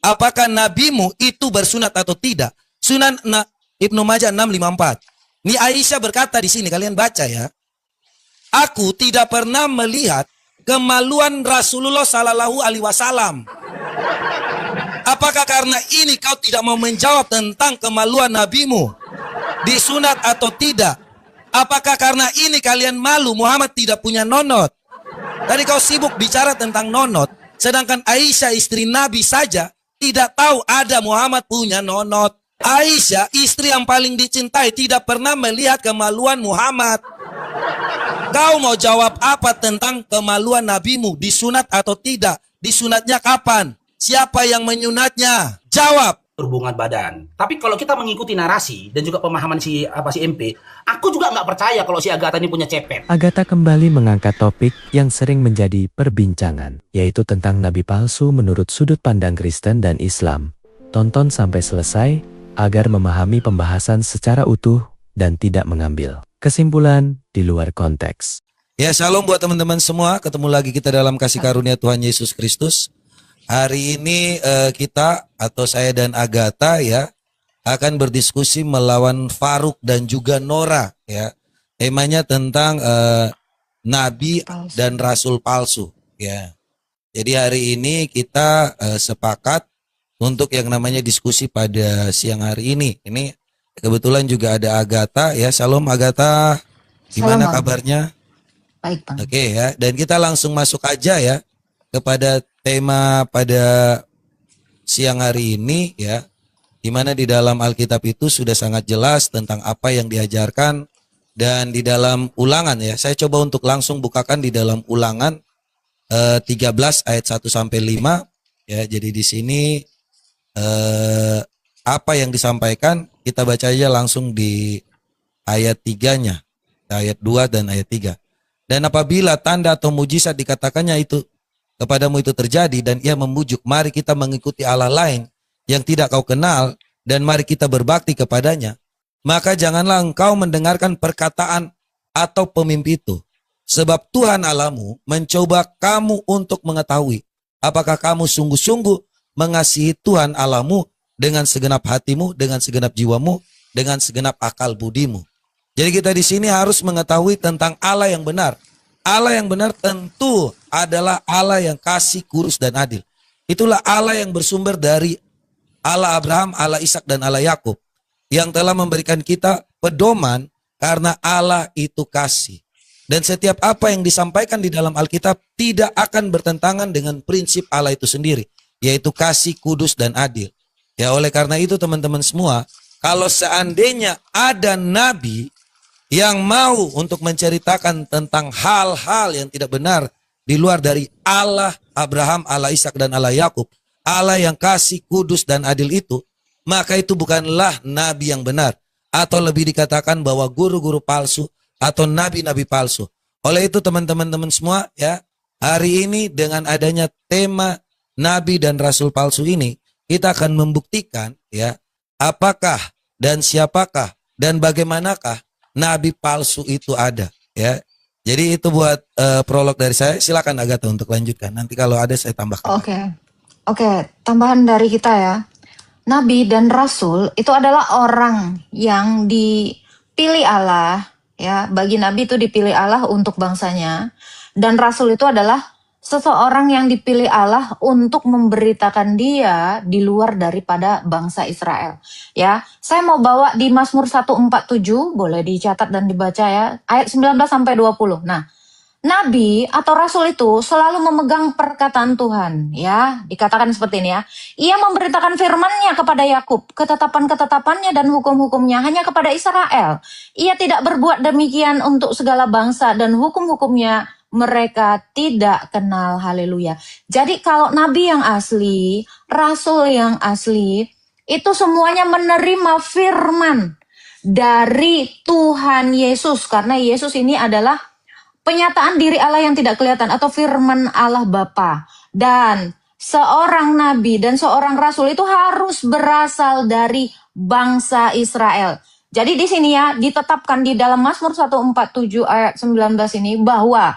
apakah nabimu itu bersunat atau tidak? Sunan Ibnu Majah 654. Ini Aisyah berkata di sini, kalian baca ya. Aku tidak pernah melihat kemaluan Rasulullah Sallallahu Alaihi Wasallam. Apakah karena ini kau tidak mau menjawab tentang kemaluan nabimu disunat atau tidak? Apakah karena ini kalian malu Muhammad tidak punya nonot? Tadi kau sibuk bicara tentang nonot, sedangkan Aisyah istri Nabi saja tidak tahu ada Muhammad punya nonot. Aisyah istri yang paling dicintai tidak pernah melihat kemaluan Muhammad. Kau mau jawab apa tentang kemaluan nabimu? Disunat atau tidak? Disunatnya kapan? Siapa yang menyunatnya? Jawab. Hubungan badan. Tapi kalau kita mengikuti narasi dan juga pemahaman si MP, aku juga nggak percaya kalau si Agatha ini punya cepet. Agatha kembali mengangkat topik yang sering menjadi perbincangan, yaitu tentang nabi palsu menurut sudut pandang Kristen dan Islam. Tonton sampai selesai agar memahami pembahasan secara utuh dan tidak mengambil kesimpulan di luar konteks. Ya, shalom buat teman-teman semua. Ketemu lagi kita dalam kasih karunia Tuhan Yesus Kristus. Hari ini kita atau saya dan Agatha ya akan berdiskusi melawan Faruk dan juga Nora ya. Temanya tentang nabi dan rasul palsu ya. Jadi hari ini kita sepakat untuk yang namanya diskusi pada siang hari ini. Ini kebetulan juga ada Agatha ya. Shalom Agatha. Gimana kabarnya? Baik, Bang. Oke ya, dan kita langsung masuk aja ya kepada tema pada siang hari ini ya, di mana di dalam Alkitab itu sudah sangat jelas tentang apa yang diajarkan, dan di dalam Ulangan ya, saya coba untuk langsung bukakan di dalam Ulangan 13 ayat 1 sampai 5 ya. Jadi di sini apa yang disampaikan kita baca aja langsung di ayat 3-nya, ayat 2 dan ayat 3. Dan apabila tanda atau mujizat dikatakannya itu kepadamu itu terjadi, dan ia membujuk, mari kita mengikuti Allah lain yang tidak kau kenal, dan mari kita berbakti kepadanya, maka janganlah engkau mendengarkan perkataan atau pemimpi itu. Sebab Tuhan Allahmu mencoba kamu untuk mengetahui apakah kamu sungguh-sungguh mengasihi Tuhan Allahmu dengan segenap hatimu, dengan segenap jiwamu, dengan segenap akal budimu. Jadi kita di sini harus mengetahui tentang Allah yang benar. Allah yang benar tentu adalah Allah yang kasih, kurus, dan adil. Itulah Allah yang bersumber dari Allah Abraham, Allah Ishak, dan Allah Yakub, yang telah memberikan kita pedoman karena Allah itu kasih. Dan setiap apa yang disampaikan di dalam Alkitab tidak akan bertentangan dengan prinsip Allah itu sendiri, yaitu kasih, kudus, dan adil. Ya, oleh karena itu teman-teman semua, kalau seandainya ada nabi yang mau untuk menceritakan tentang hal-hal yang tidak benar di luar dari Allah Abraham, Allah Ishak, dan Allah Yakub, Allah yang kasih, kudus, dan adil itu, maka itu bukanlah nabi yang benar, atau lebih dikatakan bahwa guru-guru palsu atau nabi-nabi palsu. Oleh itu teman-teman semua ya, hari ini dengan adanya tema nabi dan rasul palsu ini, kita akan membuktikan ya apakah dan siapakah dan bagaimanakah nabi palsu itu ada ya. Jadi itu buat prolog dari saya. Silakan Agatha untuk lanjutkan. Nanti kalau ada saya tambahkan. Oke, tambahan dari kita ya. Nabi dan rasul itu adalah orang yang dipilih Allah ya. Bagi nabi itu dipilih Allah untuk bangsanya, dan rasul itu adalah seseorang yang dipilih Allah untuk memberitakan dia di luar daripada bangsa Israel. Ya, saya mau bawa di Mazmur 147, boleh dicatat dan dibaca ya, ayat 19 sampai 20. Nah, nabi atau rasul itu selalu memegang perkataan Tuhan, ya. Dikatakan seperti ini ya. Ia memberitakan firman-Nya kepada Yakub, ketetapan-ketetapannya dan hukum-hukumnya hanya kepada Israel. Ia tidak berbuat demikian untuk segala bangsa, dan hukum-hukumnya mereka tidak kenal. Haleluya. Jadi kalau nabi yang asli, rasul yang asli, itu semuanya menerima firman dari Tuhan Yesus. Karena Yesus ini adalah penyataan diri Allah yang tidak kelihatan, atau firman Allah Bapa. Dan seorang nabi dan seorang rasul itu harus berasal dari bangsa Israel. Jadi di sini ya ditetapkan di dalam Mazmur 147 ayat 19 ini bahwa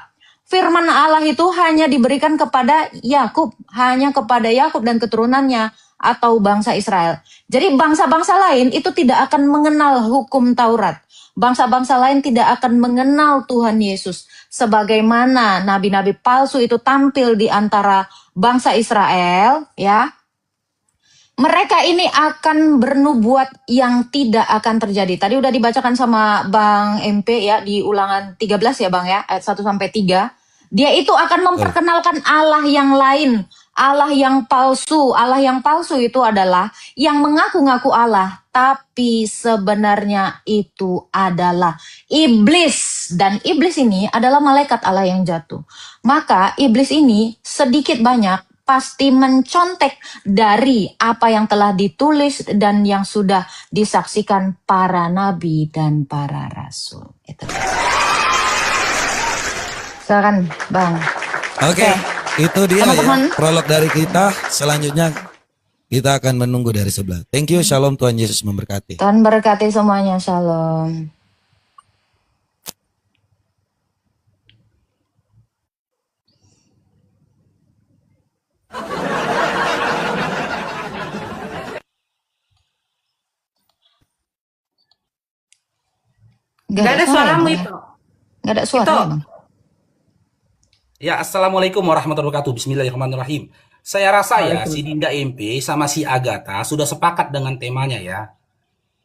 firman Allah itu hanya diberikan kepada Yakub, hanya kepada Yakub dan keturunannya atau bangsa Israel. Jadi bangsa-bangsa lain itu tidak akan mengenal hukum Taurat. Bangsa-bangsa lain tidak akan mengenal Tuhan Yesus. Sebagaimana nabi-nabi palsu itu tampil di antara bangsa Israel, ya. Mereka ini akan bernubuat yang tidak akan terjadi. Tadi udah dibacakan sama Bang MP ya di Ulangan 13 ya Bang ya, ayat 1 sampai 3. Dia itu akan memperkenalkan Allah yang lain, Allah yang palsu. Allah yang palsu itu adalah yang mengaku-ngaku Allah, tapi sebenarnya itu adalah iblis. Dan iblis ini adalah malaikat Allah yang jatuh. Maka iblis ini sedikit banyak pasti mencontek dari apa yang telah ditulis dan yang sudah disaksikan para nabi dan para rasul. Itu. Silakan, Bang. Oke, itu dia Teman-teman. ya prolog dari kita. Selanjutnya kita akan menunggu dari sebelah. Thank you, shalom, Tuhan Yesus memberkati. Tuhan berkati semuanya, shalom. Gak ada suaramu ya, Bang, ya? itu. Nggak ada suara Itu. ya, Bang? Ya, assalamualaikum warahmatullahi wabarakatuh. Bismillahirrahmanirrahim. Saya rasa ya si Dinda MP sama si Agatha sudah sepakat dengan temanya ya.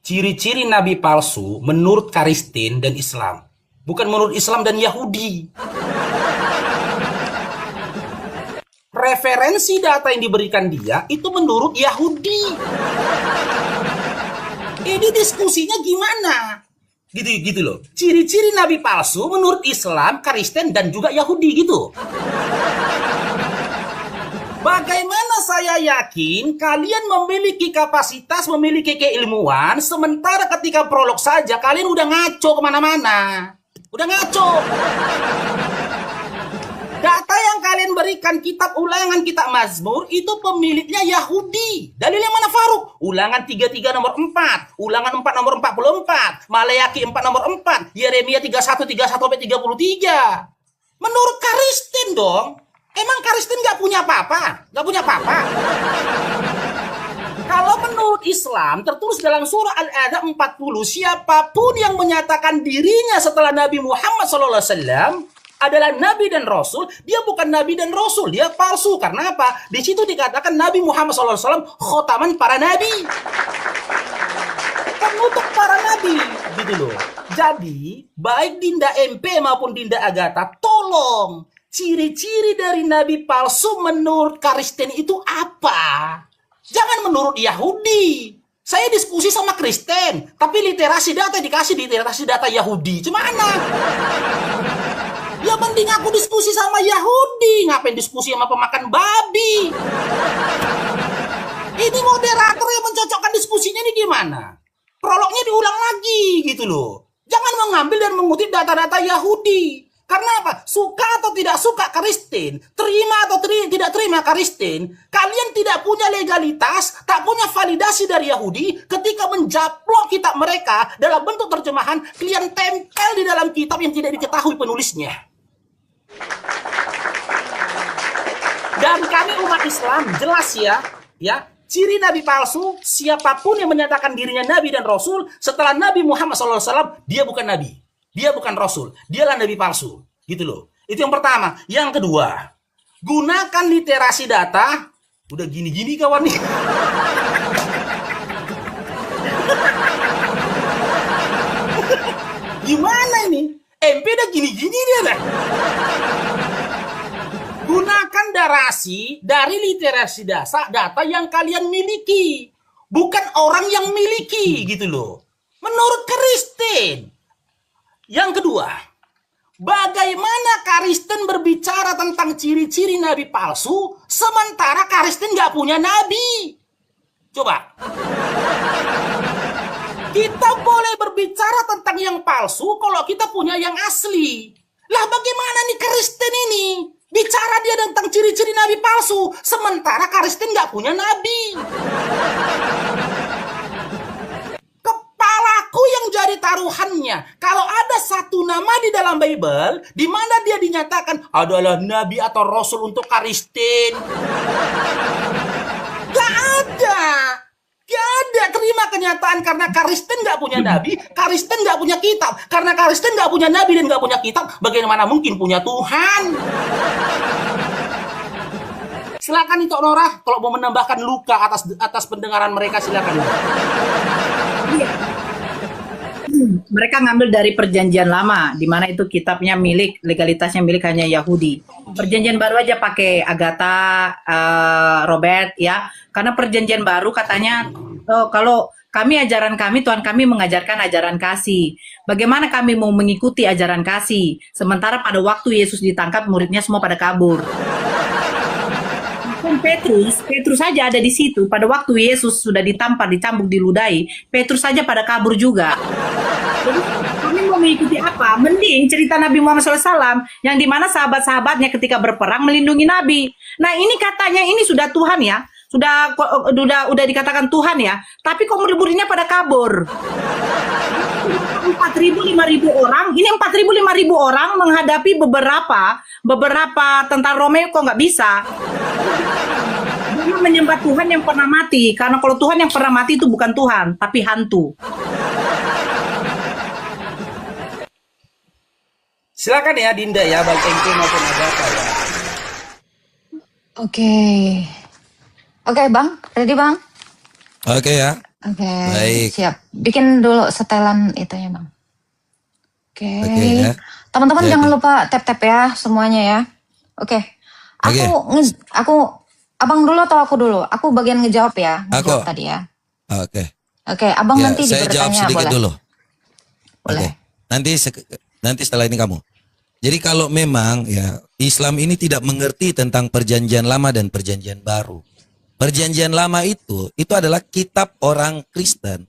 Ciri-ciri nabi palsu menurut Kristen dan Islam, bukan menurut Islam dan Yahudi. Referensi data yang diberikan dia itu menurut Yahudi. Ini diskusinya gimana? Gitu loh. Ciri-ciri nabi palsu menurut Islam, Kristen dan juga Yahudi gitu. Bagaimana saya yakin kalian memiliki kapasitas, memiliki keilmuan, sementara ketika prolog saja kalian udah ngaco kemana-mana. Udah ngaco. Data yang kalian berikan kitab Ulangan, kitab Mazmur itu pemiliknya Yahudi. Dalilnya mana Faruk? Ulangan 33 nomor 4, Ulangan 4 nomor 44, Maleakhi 4 nomor 4, Yeremia 31 sampai 33. Menurut Kristen dong. Emang Kristen nggak punya apa-apa? Nggak punya apa-apa? Kalau menurut Islam, tertulis dalam surah Al-A'raf 40, siapapun yang menyatakan dirinya setelah Nabi Muhammad SAW adalah Nabi dan Rasul, dia bukan Nabi dan Rasul, dia palsu. Karena apa? Di situ dikatakan Nabi Muhammad SAW khotaman para Nabi. Penutup para Nabi. Gitu loh. Jadi, baik Dinda MP maupun Dinda Agatha, tolong. Ciri-ciri dari nabi palsu menurut Kristen itu apa? Jangan menurut Yahudi. Saya diskusi sama Kristen, tapi literasi data dikasih literasi data Yahudi. Gimana? Ya mending aku diskusi sama Yahudi. Ngapain diskusi sama pemakan babi? Ini moderator yang mencocokkan diskusinya ini gimana? Prolognya diulang lagi gitu loh. Jangan mengambil dan mengutip data-data Yahudi. Karena apa? Suka atau tidak suka Kristen, terima atau tidak terima Kristen, kalian tidak punya legalitas, tak punya validasi dari Yahudi ketika menjaplok kitab mereka dalam bentuk terjemahan, kalian tempel di dalam kitab yang tidak diketahui penulisnya. Dan kami umat Islam jelas ya, ciri nabi palsu, siapapun yang menyatakan dirinya nabi dan rasul setelah Nabi Muhammad SAW, dia bukan nabi. Dia bukan rasul, dialah nabi palsu. Gitu loh. Itu yang pertama. Yang kedua, gunakan literasi data. Udah gini-gini kawan nih. Gimana ini? MP udah gini-gini dia dah. Gunakan darasi dari literasi data yang kalian miliki. Bukan orang yang miliki gitu loh. Menurut Kristen. Yang kedua, bagaimana Kristen berbicara tentang ciri-ciri nabi palsu, sementara Kristen nggak punya nabi? Coba. Kita boleh berbicara tentang yang palsu kalau kita punya yang asli. Lah bagaimana nih Kristen ini? Bicara dia tentang ciri-ciri nabi palsu, sementara Kristen nggak punya nabi. Kepalaku yang jadi taruhannya. Kalau ada satu nama di dalam Bible, di mana dia dinyatakan adalah nabi atau rasul untuk Kristen. Gak ada. kenyataan karena Kristen nggak punya nabi, Kristen nggak punya kitab. Karena Kristen nggak punya nabi dan nggak punya kitab, bagaimana mungkin punya Tuhan? Silakan itu Nora, kalau mau menambahkan luka atas pendengaran mereka silakan. Mereka ngambil dari perjanjian lama, di mana itu kitabnya milik, legalitasnya milik hanya Yahudi. Perjanjian baru aja pakai Agatha, Robert ya, karena perjanjian baru katanya kalau ajaran kami, Tuhan kami mengajarkan ajaran kasih. Bagaimana kami mau mengikuti ajaran kasih? Sementara pada waktu Yesus ditangkap, muridnya semua pada kabur. Petrus saja ada di situ. Pada waktu Yesus sudah ditampar, dicambuk, diludahi, Petrus saja pada kabur juga. Jadi kami mau mengikuti apa? Mending cerita Nabi Muhammad SAW, yang dimana sahabat-sahabatnya ketika berperang melindungi Nabi. Nah ini katanya ini sudah Tuhan ya, sudah dikatakan Tuhan ya, tapi kok murid-muridnya pada kabur. 4.000, 5.000 orang, ini 4.000, 5.000 orang menghadapi beberapa tentara Romawi kok nggak bisa. Dia menyembah Tuhan yang pernah mati, karena kalau Tuhan yang pernah mati itu bukan Tuhan, tapi hantu. Silakan ya Dinda ya, baik Engke maupun Agatha ya. Oke Bang, ready Bang? Oke ya. Oke, Baik. siap. Bikin dulu setelan itunya Bang. Oke. Oke ya. Teman-teman Jadi. jangan lupa tap-tap ya semuanya ya. Oke. Aku Abang dulu atau aku dulu? Aku bagian ngejawab ya. Ngejawab Aku. tadi ya. Oke. Oke, Abang Ya, nanti saya jawab bertanya sedikit boleh. dulu. Boleh. Oke. Nanti setelah ini kamu. Jadi kalau memang ya Islam ini tidak mengerti tentang perjanjian lama dan perjanjian baru. Perjanjian lama itu adalah kitab orang Kristen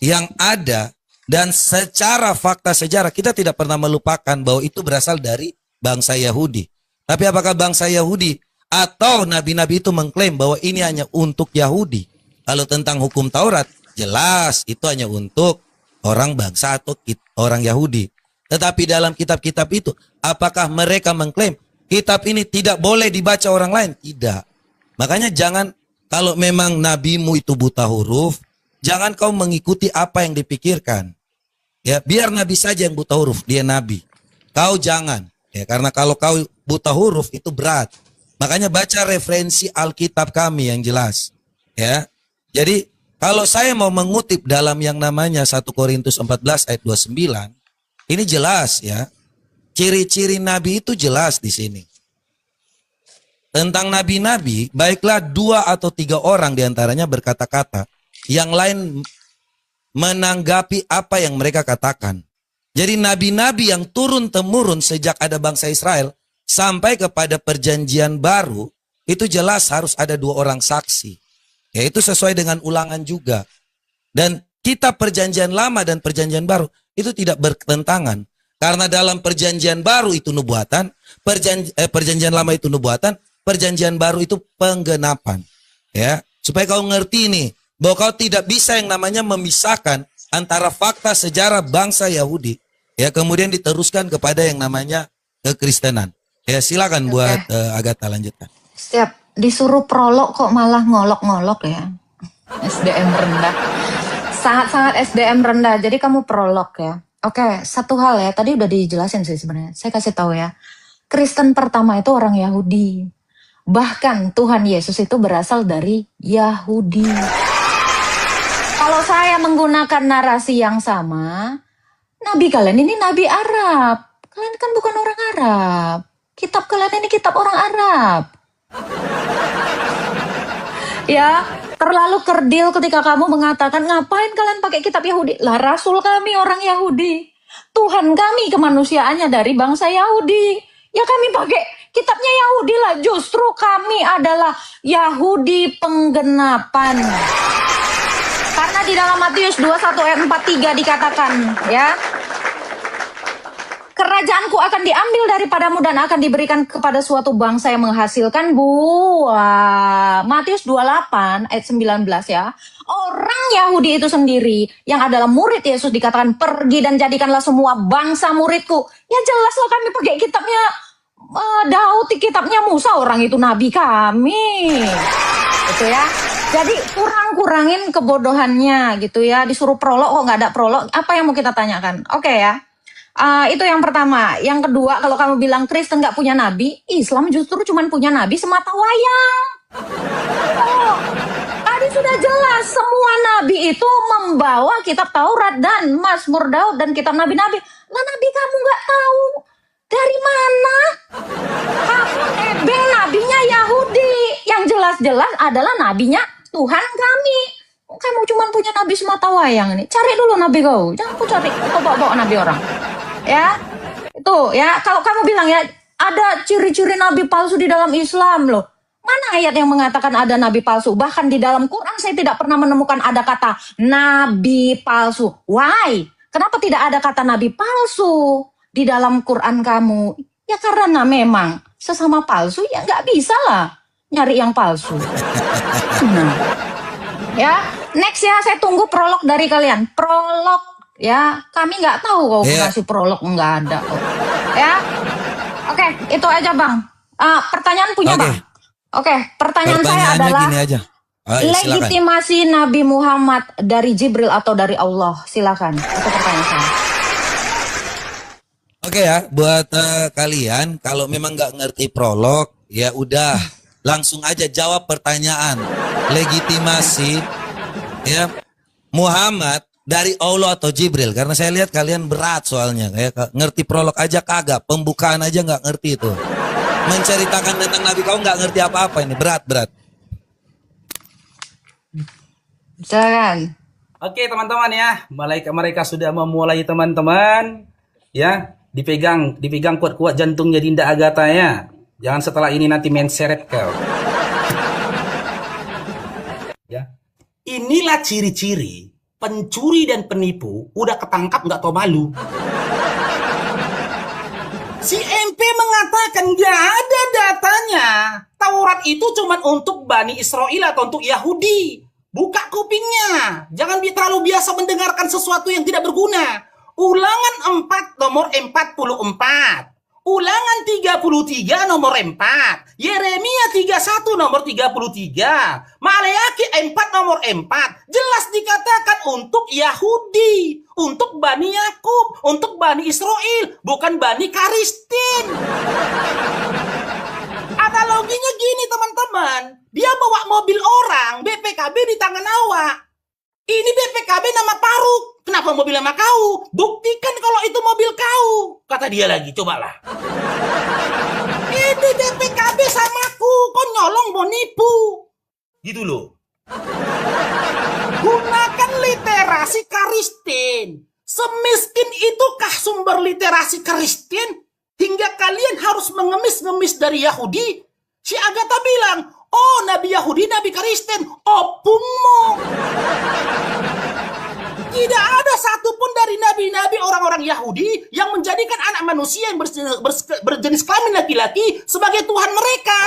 yang ada, dan secara fakta sejarah kita tidak pernah melupakan bahwa itu berasal dari bangsa Yahudi. Tapi apakah bangsa Yahudi atau nabi-nabi itu mengklaim bahwa ini hanya untuk Yahudi? Kalau tentang hukum Taurat, jelas itu hanya untuk orang bangsa atau orang Yahudi. Tetapi dalam kitab-kitab itu, apakah mereka mengklaim kitab ini tidak boleh dibaca orang lain? Tidak. Makanya jangan, kalau memang nabimu itu buta huruf, jangan kau mengikuti apa yang dipikirkan. Ya, biar nabi saja yang buta huruf, dia nabi. Kau jangan. Ya, karena kalau kau buta huruf itu berat. Makanya baca referensi Alkitab kami yang jelas. Ya. Jadi kalau saya mau mengutip dalam yang namanya 1 Korintus 14 ayat 29, ini jelas ya. Ciri-ciri nabi itu jelas di sini. Tentang nabi-nabi, baiklah 2 atau 3 orang diantaranya berkata-kata, yang lain menanggapi apa yang mereka katakan. Jadi nabi-nabi yang turun-temurun sejak ada bangsa Israel sampai kepada perjanjian baru, itu jelas harus ada 2 orang saksi. Yaitu sesuai dengan Ulangan juga. Dan kitab perjanjian lama dan perjanjian baru itu tidak bertentangan. Karena dalam perjanjian baru itu nubuatan, perjanjian lama itu nubuatan, perjanjian baru itu penggenapan. Ya, supaya kau ngerti nih, bahwa kau tidak bisa yang namanya memisahkan antara fakta sejarah bangsa Yahudi, ya kemudian diteruskan kepada yang namanya kekristenan. Ya silakan buat Agatha lanjutkan. Setiap disuruh prolog kok malah ngolok-ngolok ya. SDM rendah. Sangat-sangat SDM rendah. Jadi kamu prolog ya. Oke, satu hal ya. Tadi udah dijelasin sih sebenarnya. Saya kasih tahu ya. Kristen pertama itu orang Yahudi. Bahkan Tuhan Yesus itu berasal dari Yahudi. Kalau saya menggunakan narasi yang sama, nabi kalian ini nabi Arab. Kalian kan bukan orang Arab. Kitab kalian ini kitab orang Arab. Ya, terlalu kerdil ketika kamu mengatakan, ngapain kalian pakai kitab Yahudi? Lah, Rasul kami orang Yahudi. Tuhan kami kemanusiaannya dari bangsa Yahudi. Ya kami pakai kitabnya Yahudi lah. Justru kami adalah Yahudi penggenapan. Karena di dalam Matius 21 ayat 43 dikatakan, ya, kerajaanku akan diambil daripadamu dan akan diberikan kepada suatu bangsa yang menghasilkan buah. Matius 28 ayat 19 ya. Orang Yahudi itu sendiri yang adalah murid Yesus dikatakan pergi dan jadikanlah semua bangsa muridku. Ya jelas loh kami pakai kitabnya Daud, kitabnya Musa, orang itu nabi kami. Itu ya. Jadi kurang-kurangin kebodohannya gitu ya. Disuruh prolog kok nggak ada prolog. Apa yang mau kita tanyakan? Oke ya. Itu yang pertama. Yang kedua, kalau kamu bilang Kristen nggak punya nabi, Islam justru cuma punya nabi semata wayang. Oh, tadi sudah jelas semua nabi itu membawa kitab Taurat dan Mazmur Daud dan kitab nabi-nabi. Lah nabi kamu nggak tahu dari mana? Kamu nebeng nabinya Yahudi. Yang jelas-jelas adalah nabinya Tuhan kami. Kamu cuma punya nabi semata wayang ini. Cari dulu nabi kau. Jangan kau cari kau bawa-bawa nabi orang. Ya. Itu ya. Kalau kamu bilang ya ada ciri-ciri nabi palsu di dalam Islam loh. Mana ayat yang mengatakan ada nabi palsu? Bahkan di dalam Quran saya tidak pernah menemukan ada kata nabi palsu. Why? Kenapa tidak ada kata nabi palsu di dalam Quran kamu? Ya karena memang sesama palsu ya nggak bisa lah nyari yang palsu. Nah, ya next ya saya tunggu prolog dari kalian. Prolog ya kami nggak tahu kau kasih prolog nggak ada. Ya, oke itu aja bang. Pertanyaan punya bang. Oke, pertanyaan saya adalah gini aja. Legitimasi Nabi Muhammad dari Jibril atau dari Allah? Silakan. Itu pertanyaan saya. Oke ya, buat kalian kalau memang nggak ngerti prolog, ya udah langsung aja jawab pertanyaan. Legitimasi ya Muhammad dari Allah atau Jibril? Karena saya lihat kalian berat soalnya, kayak ngerti prolog aja kagak, pembukaan aja nggak ngerti itu. Menceritakan tentang Nabi kau nggak ngerti apa-apa ini, berat. Silakan. Oke teman-teman ya, mereka sudah memulai teman-teman ya, dipegang kuat-kuat jantungnya Dinda Agatha ya. Jangan setelah ini nanti main seret kau. Ya. Inilah ciri-ciri pencuri dan penipu udah ketangkap nggak tau malu. Si MP mengatakan nggak ada datanya. Taurat itu cuma untuk Bani Israel atau untuk Yahudi. Buka kupingnya. Jangan terlalu biasa mendengarkan sesuatu yang tidak berguna. Ulangan 4 nomor 44. Ulangan 33 nomor 4. Yeremia 31 nomor 33. Maleaki 4 nomor 4. Jelas dikatakan untuk Yahudi. Untuk Bani Yakub. Untuk Bani Israel. Bukan Bani Karistin. Analoginya gini teman-teman. Dia bawa mobil orang. BPKB di tangan awak. Ini BPKB nama Paruk. Kenapa mobil nama kau? Buktikan kalau itu mobil kau. Kata dia lagi, cobalah. Ini BPKB samaku. Kau nyolong mau nipu. Gitu loh. Gunakan literasi Karistin. Semiskin itukah sumber literasi Karistin? Hingga kalian harus mengemis-ngemis dari Yahudi? Si Agatha bilang, oh Nabi Yahudi, Nabi Kristen, opungmu. Tidak ada satupun dari nabi-nabi orang-orang Yahudi yang menjadikan anak manusia yang berjenis kelamin laki-laki sebagai Tuhan mereka.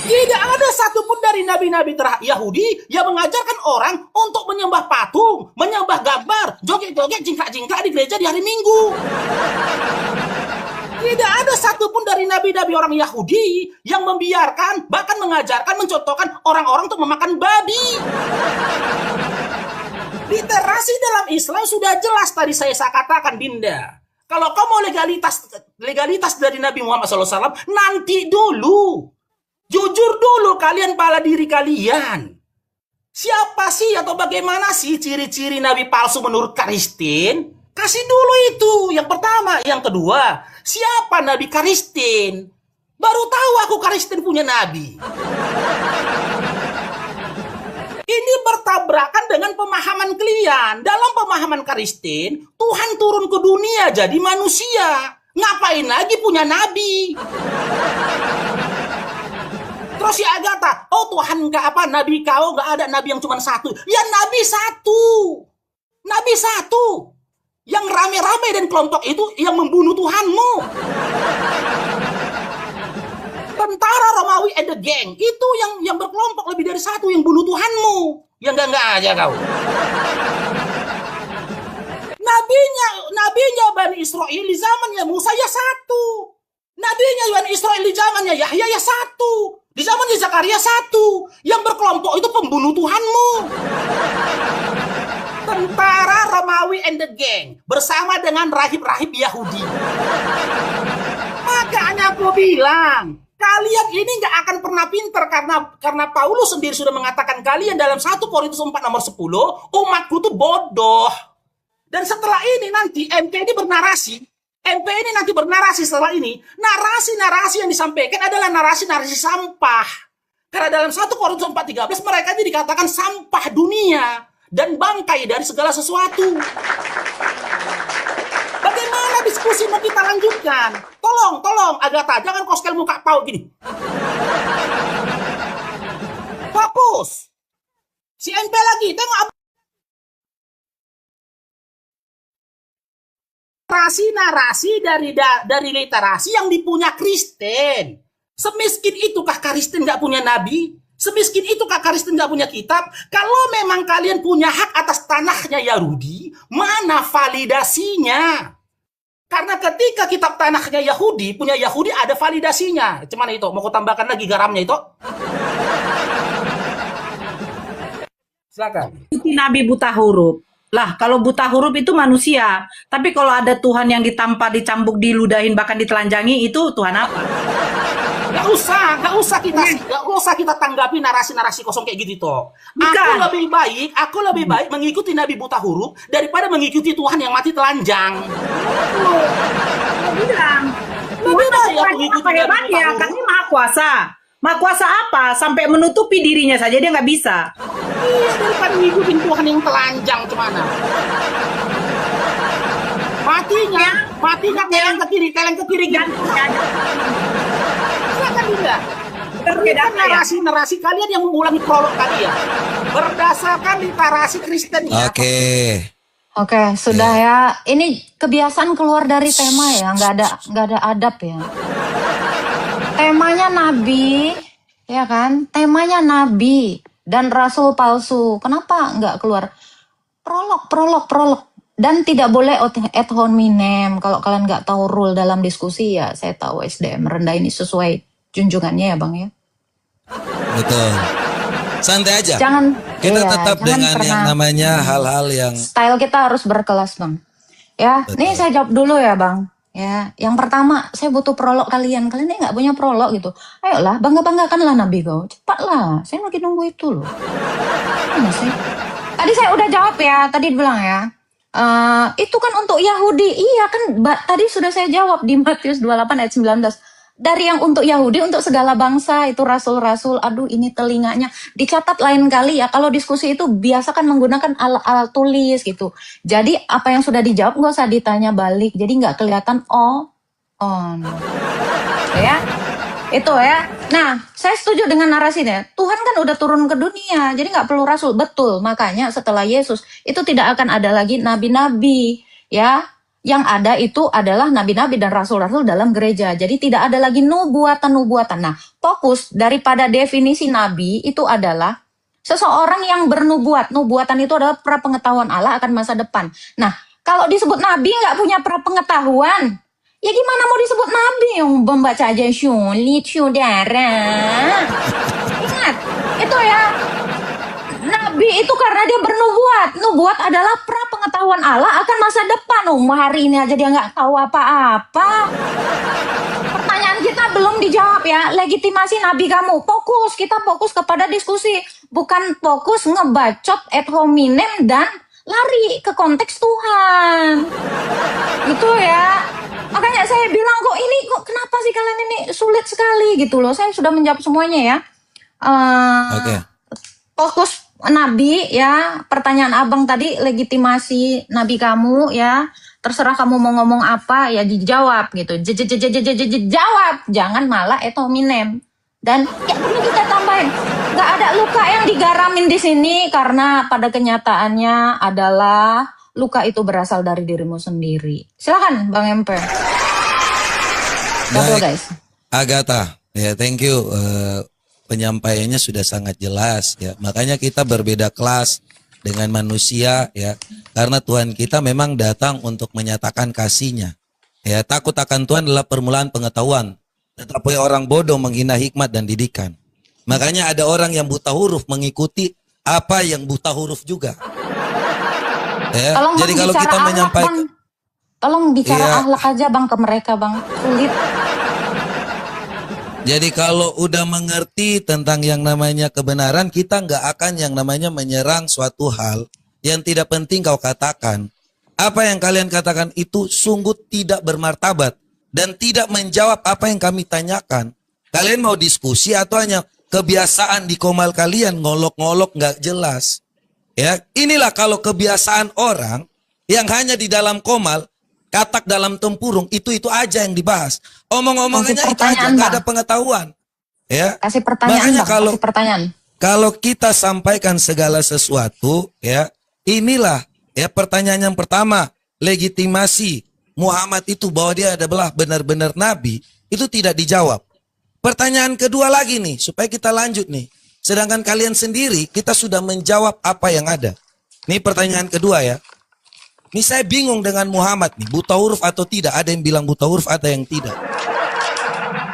Tidak ada satupun dari nabi-nabi Yahudi yang mengajarkan orang untuk menyembah patung, menyembah gambar, joget-joget, jingkrak-jingkrak di gereja di hari Minggu. Tidak ada satupun dari nabi-nabi orang Yahudi yang membiarkan, bahkan mengajarkan, mencontohkan orang-orang untuk memakan babi. Literasi dalam Islam sudah jelas tadi saya katakan, Dinda. Kalau kau mau legalitas dari Nabi Muhammad SAW, nanti dulu. Jujur dulu kalian pada diri kalian. Siapa sih atau bagaimana sih ciri-ciri Nabi palsu menurut Karistin? Kasih dulu itu, yang pertama. Yang kedua, siapa Nabi Karistin? Baru tahu aku Karistin punya Nabi. Ini bertabrakan dengan pemahaman kalian. Dalam pemahaman Karistin, Tuhan turun ke dunia jadi manusia. Ngapain lagi punya Nabi? Terus si Agatha, oh Tuhan Nabi kau nggak ada Nabi yang cuma satu. Ya Nabi satu. Nabi satu. Yang rame-rame dan kelompok itu yang membunuh Tuhanmu. Tentara Romawi and the gang itu yang berkelompok lebih dari satu yang bunuh Tuhanmu. Yang enggak aja kau. Nabinya Bani Israel di zamannya Musa ya satu. Nabinya Bani Israel di zamannya Yahya ya satu. Di zamannya Zakaria 1. Yang berkelompok itu pembunuh Tuhanmu. Tentara Romawi and the gang bersama dengan rahib-rahib Yahudi. Makanya aku bilang, kalian ini nggak akan pernah pinter karena Paulus sendiri sudah mengatakan kalian dalam 1 Korintus 4 nomor 10, umatku tuh bodoh. Dan setelah ini nanti MP ini bernarasi setelah ini, narasi-narasi yang disampaikan adalah narasi-narasi sampah. Karena dalam 1 Korintus 4:13 mereka ini dikatakan sampah dunia dan bangkai dari segala sesuatu. Bagaimana diskusi mau kita lanjutkan? Tolong Agatha, jangan kau sekali muka pau gini. Fokus. Si MP lagi, tengok apa narasi dari literasi yang dipunya Kristen. Semiskin itukah Kristen nggak punya nabi? Semiskin itukah Kristen nggak punya kitab? Kalau memang kalian punya hak atas tanahnya Yahudi, mana validasinya? Karena ketika kitab tanahnya Yahudi, punya Yahudi ada validasinya. Cuman itu, mau kau tambahkan lagi garamnya itu? Silakan. Nabi buta huruf. Lah, kalau buta huruf itu manusia. Tapi kalau ada Tuhan yang ditampar, dicambuk, diludahin, bahkan ditelanjangi, itu Tuhan apa? Gak usah kita tanggapi narasi-narasi kosong kayak gitu toh. Aku lebih baik mengikuti Nabi buta huruf daripada mengikuti Tuhan yang mati telanjang. Lebih baik aku mengikuti Nabi buta huruf. Kan ini maha kuasa. Maha kuasa apa? Sampai menutupi dirinya saja dia nggak bisa. Iya, daripada ngikutin Tuhan yang telanjang gimana? Matinya keleng ke kiri gitu. Silakan Dinda. Berikan narasi-narasi kalian yang mengulangi prolog kalian berdasarkan literasi Kristen ya. Oke, sudah ya. Ini kebiasaan keluar dari tema ya, nggak ada adab ya. Temanya Nabi, ya kan? Temanya Nabi dan Rasul palsu. Kenapa nggak keluar prolog? Dan tidak boleh ad hominem. Kalau kalian nggak tahu rule dalam diskusi ya, saya tahu SDM rendah ini sesuai junjungannya ya Bang ya. Betul. Santai aja. Kita tetap dengan yang namanya hal-hal yang style kita harus berkelas Bang. Ya, betul. Nih saya jawab dulu ya Bang. Ya, yang pertama saya butuh prolog kalian. Kalian ini nggak punya prolog gitu. Ayolah, bangga-banggakanlah Nabi kau. Cepatlah, saya lagi nunggu itu loh. Mana sih? Tadi saya udah jawab ya. Tadi bilang ya. Itu kan untuk Yahudi. Iya kan tadi sudah saya jawab di Matius 28 ayat 19. Dari yang untuk Yahudi, untuk segala bangsa, itu rasul-rasul. Aduh ini telinganya. Dicatat lain kali ya. Kalau diskusi itu biasakan menggunakan alat tulis gitu. Jadi apa yang sudah dijawab nggak usah ditanya balik. Jadi nggak kelihatan on. Ya. Itu ya. Nah, saya setuju dengan narasinya. Tuhan kan udah turun ke dunia, jadi nggak perlu rasul. Betul, makanya setelah Yesus, itu tidak akan ada lagi nabi-nabi. Ya, yang ada itu adalah nabi-nabi dan rasul-rasul dalam gereja. Jadi tidak ada lagi nubuatan-nubuatan. Nah, fokus daripada definisi nabi itu adalah seseorang yang bernubuat. Nubuatan itu adalah prapengetahuan Allah akan masa depan. Nah, kalau disebut nabi nggak punya prapengetahuan, ya gimana mau disebut nabi yang membaca aja sulit, saudara. Ingat, itu ya. Nabi itu karena dia bernubuat. Nubuat adalah prapengetahuan Allah akan masa depan. Hari ini aja dia nggak tahu apa-apa. Pertanyaan kita belum dijawab ya. Legitimasi nabi kamu. Fokus, kita fokus kepada diskusi. Bukan fokus ngebacot ad hominem dan lari ke konteks Tuhan. Itu ya. Makanya saya bilang kok kenapa sih kalian ini sulit sekali gitu loh. Saya sudah menjawab semuanya ya. Fokus nabi ya. Pertanyaan abang tadi legitimasi nabi kamu ya. Terserah kamu mau ngomong apa ya dijawab gitu. Jawab. Jangan malah ad hominem. Dan ya perlu kita tambahin. Gak ada luka yang digaramin di sini karena pada kenyataannya adalah luka itu berasal dari dirimu sendiri. Silakan Bang Empe. Baik, guys. Agatha, ya thank you. Penyampaiannya sudah sangat jelas ya. Makanya kita berbeda kelas dengan manusia ya. Karena Tuhan kita memang datang untuk menyatakan kasih-Nya. Ya, takut akan Tuhan adalah permulaan pengetahuan. Tetapi orang bodoh menghina hikmat dan didikan. Makanya ada orang yang buta huruf mengikuti apa yang buta huruf juga. Ya, Tolong jadi Bang kalau bicara kita akhlak, menyampaikan, Bang. Tolong bicara Iya. akhlak aja Bang ke mereka Bang. Sulit. jadi kalau udah mengerti tentang yang namanya kebenaran, kita nggak akan yang namanya menyerang suatu hal yang tidak penting kau katakan. Apa yang kalian katakan itu sungguh tidak bermartabat dan tidak menjawab apa yang kami tanyakan. Kalian mau diskusi atau hanya kebiasaan di komal kalian ngolok-ngolok nggak jelas? Ya, inilah kalau kebiasaan orang yang hanya di dalam komal, katak dalam tempurung, itu aja yang dibahas. Omong-omongannya Kasih itu aja, pertanyaan, nggak Bang. ada pengetahuan. Ya, Kasih pertanyaan makanya Bang, kalau kasih pertanyaan. kalau kita sampaikan segala sesuatu, ya, inilah ya pertanyaan yang pertama, legitimasi Muhammad itu bahwa dia adalah benar-benar nabi, itu tidak dijawab. Pertanyaan kedua lagi nih, supaya kita lanjut nih. Sedangkan kalian sendiri, kita sudah menjawab apa yang ada. Ini pertanyaan kedua ya. Ini saya bingung dengan Muhammad nih, buta huruf atau tidak. Ada yang bilang buta huruf, ada yang tidak.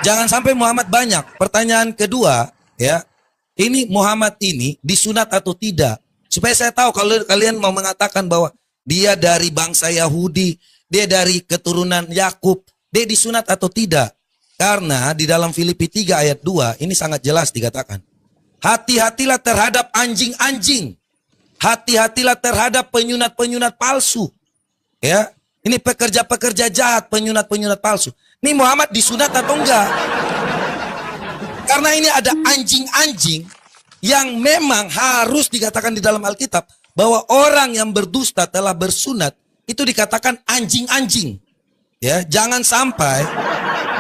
Jangan sampai Muhammad banyak. Pertanyaan kedua ya, ini Muhammad ini disunat atau tidak. Supaya saya tahu kalau kalian mau mengatakan bahwa dia dari bangsa Yahudi, dia dari keturunan Yakub, dia disunat atau tidak. Karena di dalam Filipi 3 ayat 2 ini sangat jelas dikatakan. Hati-hatilah terhadap anjing-anjing. Hati-hatilah terhadap penyunat-penyunat palsu. Ya, ini pekerja-pekerja jahat, penyunat-penyunat palsu. Ini Muhammad disunat atau enggak? Karena ini ada anjing-anjing yang memang harus dikatakan di dalam Alkitab bahwa orang yang berdusta telah bersunat itu dikatakan anjing-anjing. Ya, jangan sampai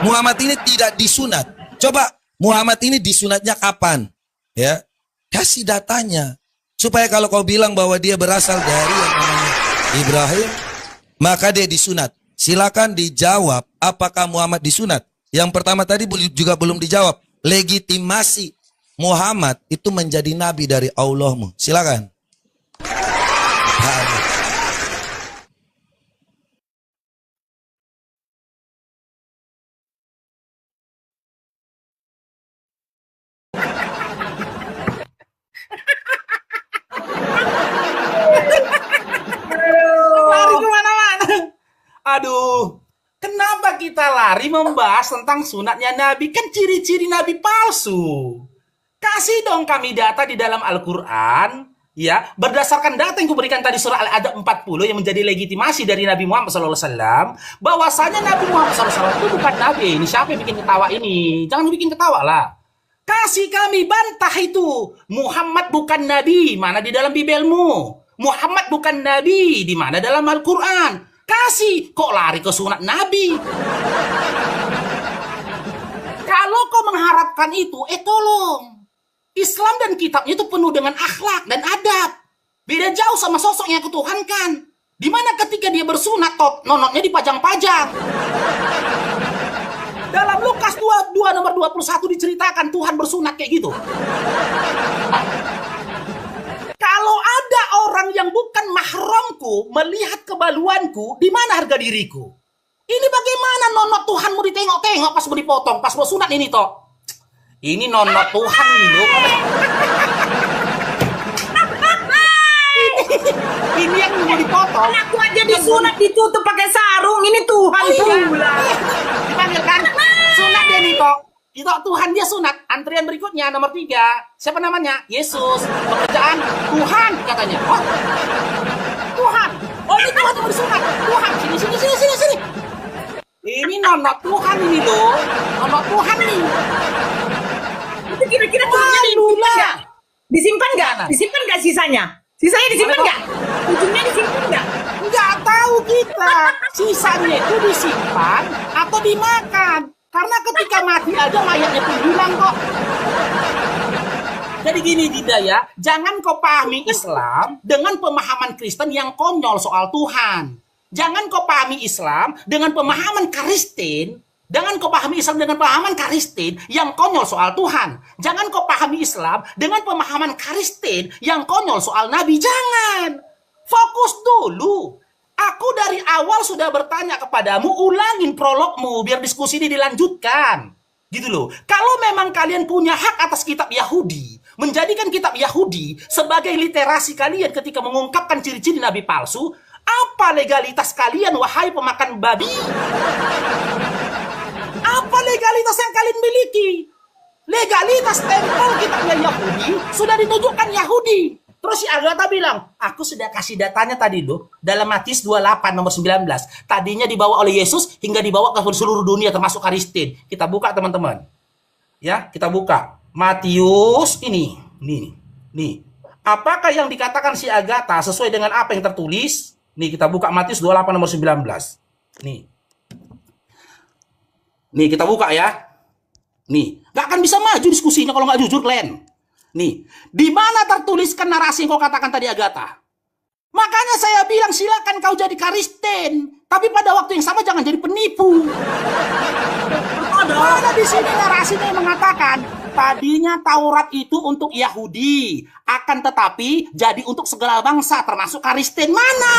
Muhammad ini tidak disunat. Coba Muhammad ini disunatnya kapan? Ya, kasih datanya supaya kalau kau bilang bahwa dia berasal dari yang namanya Ibrahim, maka dia disunat. Silakan dijawab apakah Muhammad disunat. Yang pertama tadi juga belum dijawab. Legitimasi Muhammad itu menjadi nabi dari Allahmu. Silakan. Lari kemana-mana. Aduh, kenapa kita lari membahas tentang sunatnya Nabi? Kan ciri-ciri Nabi palsu. Kasih dong kami data di dalam Al-Quran, ya, berdasarkan data yang kuberikan tadi surah Al-Adab 40 yang menjadi legitimasi dari Nabi Muhammad SAW, bahwasanya Nabi Muhammad SAW itu bukan Nabi. Ini siapa yang bikin ketawa ini? Jangan bikin ketawa lah. Kasih kami bantah itu. Muhammad bukan Nabi, mana di dalam Bibelmu? Muhammad bukan Nabi, di mana dalam Al-Quran? Kasih, kok lari ke sunat Nabi? Kalau kau mengharapkan itu, tolong. Islam dan kitabnya itu penuh dengan akhlak dan adab. Beda jauh sama sosok yang kutuhankan. Dimana ketika dia bersunat, nonotnya dipajang-pajang. Dalam Lukas 22 nomor 21 diceritakan Tuhan bersunat kayak gitu. Kalau ada orang yang bukan mahramku melihat kebaluanku, di mana harga diriku? Ini bagaimana nonot Tuhanmu ditengok-tengok pas mau dipotong, pas mau sunat ini toh? Ini nonot Tuhan nih loh. Ini yang mau dipotong. Aku aja disunat ditutup pakai sarung. Ini Tuhan pula. Dipanggil kan? Sunat dia nih toh. Itu Tuhan dia sunat. Antrian berikutnya nomor 3. Siapa namanya? Yesus. Pekerjaan Tuhan katanya. Oh, Tuhan. Oh ini Tuhan yang mau disunat. Tuhan. Sini. Ini nonot Tuhan ini loh. Nonot Tuhan nih. Itu kira-kira Tuhannya disimpan nggak? Disimpan nggak? Mana? Disimpan nggak sisanya? Sisanya disimpan nggak? Ujungnya disimpan nggak? Nggak tahu kita. Sisanya itu disimpan atau dimakan. Karena ketika mati aja mayatnya pun hilang kok. Jadi gini Dinda ya, jangan kau pahami Islam dengan pemahaman Kristen yang konyol soal Tuhan. Jangan kau pahami Islam dengan pemahaman Kristen. Jangan kau pahami Islam dengan pemahaman Kristen yang konyol soal Tuhan. Jangan kau pahami Islam dengan pemahaman Kristen yang konyol soal Nabi. Jangan. Fokus dulu. Aku dari awal sudah bertanya kepadamu, ulangin prologmu biar diskusi ini dilanjutkan. Gitu loh. Kalau memang kalian punya hak atas kitab Yahudi, menjadikan kitab Yahudi sebagai literasi kalian ketika mengungkapkan ciri-ciri nabi palsu, apa legalitas kalian, wahai pemakan babi? Apa legalitas yang kalian miliki? Legalitas tempel kitabnya Yahudi sudah ditunjukkan Yahudi. Terus si Agatha bilang, aku sudah kasih datanya tadi loh, dalam Matius 28 nomor 19. Tadinya dibawa oleh Yesus hingga dibawa ke seluruh dunia termasuk Kristen. Kita buka teman-teman. Ya, kita buka. Matius ini. Nih. Apakah yang dikatakan si Agatha sesuai dengan apa yang tertulis? Nih, kita buka Matius 28 nomor 19. Nih, kita buka ya. Nih, gak akan bisa maju diskusinya kalau nggak jujur, Glenn. Nih, di mana tertuliskan narasi yang kau katakan tadi, Agatha? Makanya saya bilang silakan kau jadi Kristen, tapi pada waktu yang sama jangan jadi penipu. Ada di sini narasinya yang mengatakan tadinya Taurat itu untuk Yahudi, akan tetapi jadi untuk segala bangsa termasuk Kristen. Mana?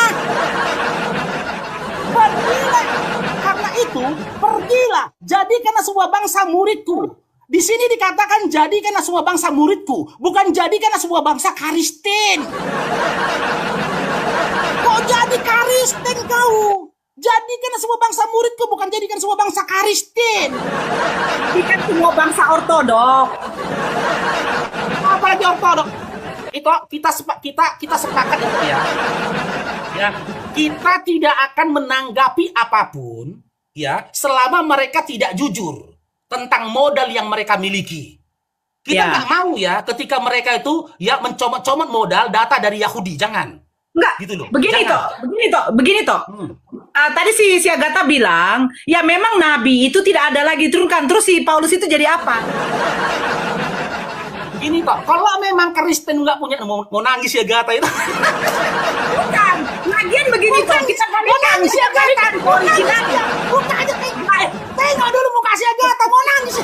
Pergilah. Karena itu, pergilah, jadikanlah sebuah bangsa muridku. Di sini dikatakan jadikanlah semua bangsa muridku, bukan jadikanlah semua bangsa Kristen. Kok jadi Kristen kau? Jadikanlah semua bangsa muridku, bukan jadikan semua bangsa Kristen. Jadikan semua bangsa ortodok. Apalagi ortodok? Itu kita sepakat itu ya. Ya, kita tidak akan menanggapi apapun ya selama mereka tidak jujur tentang modal yang mereka miliki. Kita nggak mau ya ketika mereka itu ya mencomot-comot modal data dari Yahudi, jangan. Enggak, gitu loh. Begini toh. Tadi si Agatha bilang, ya memang nabi itu tidak ada lagi turunkan. Terus si Paulus itu jadi apa? Gini toh, kalau memang Kristen nggak punya mau nangis ya Agatha itu. Bukan, lagian begini toh. Kita kan nangis ya Agatha. Originalnya. Buka aja, tengok dulu muka si Agatha mau nangis.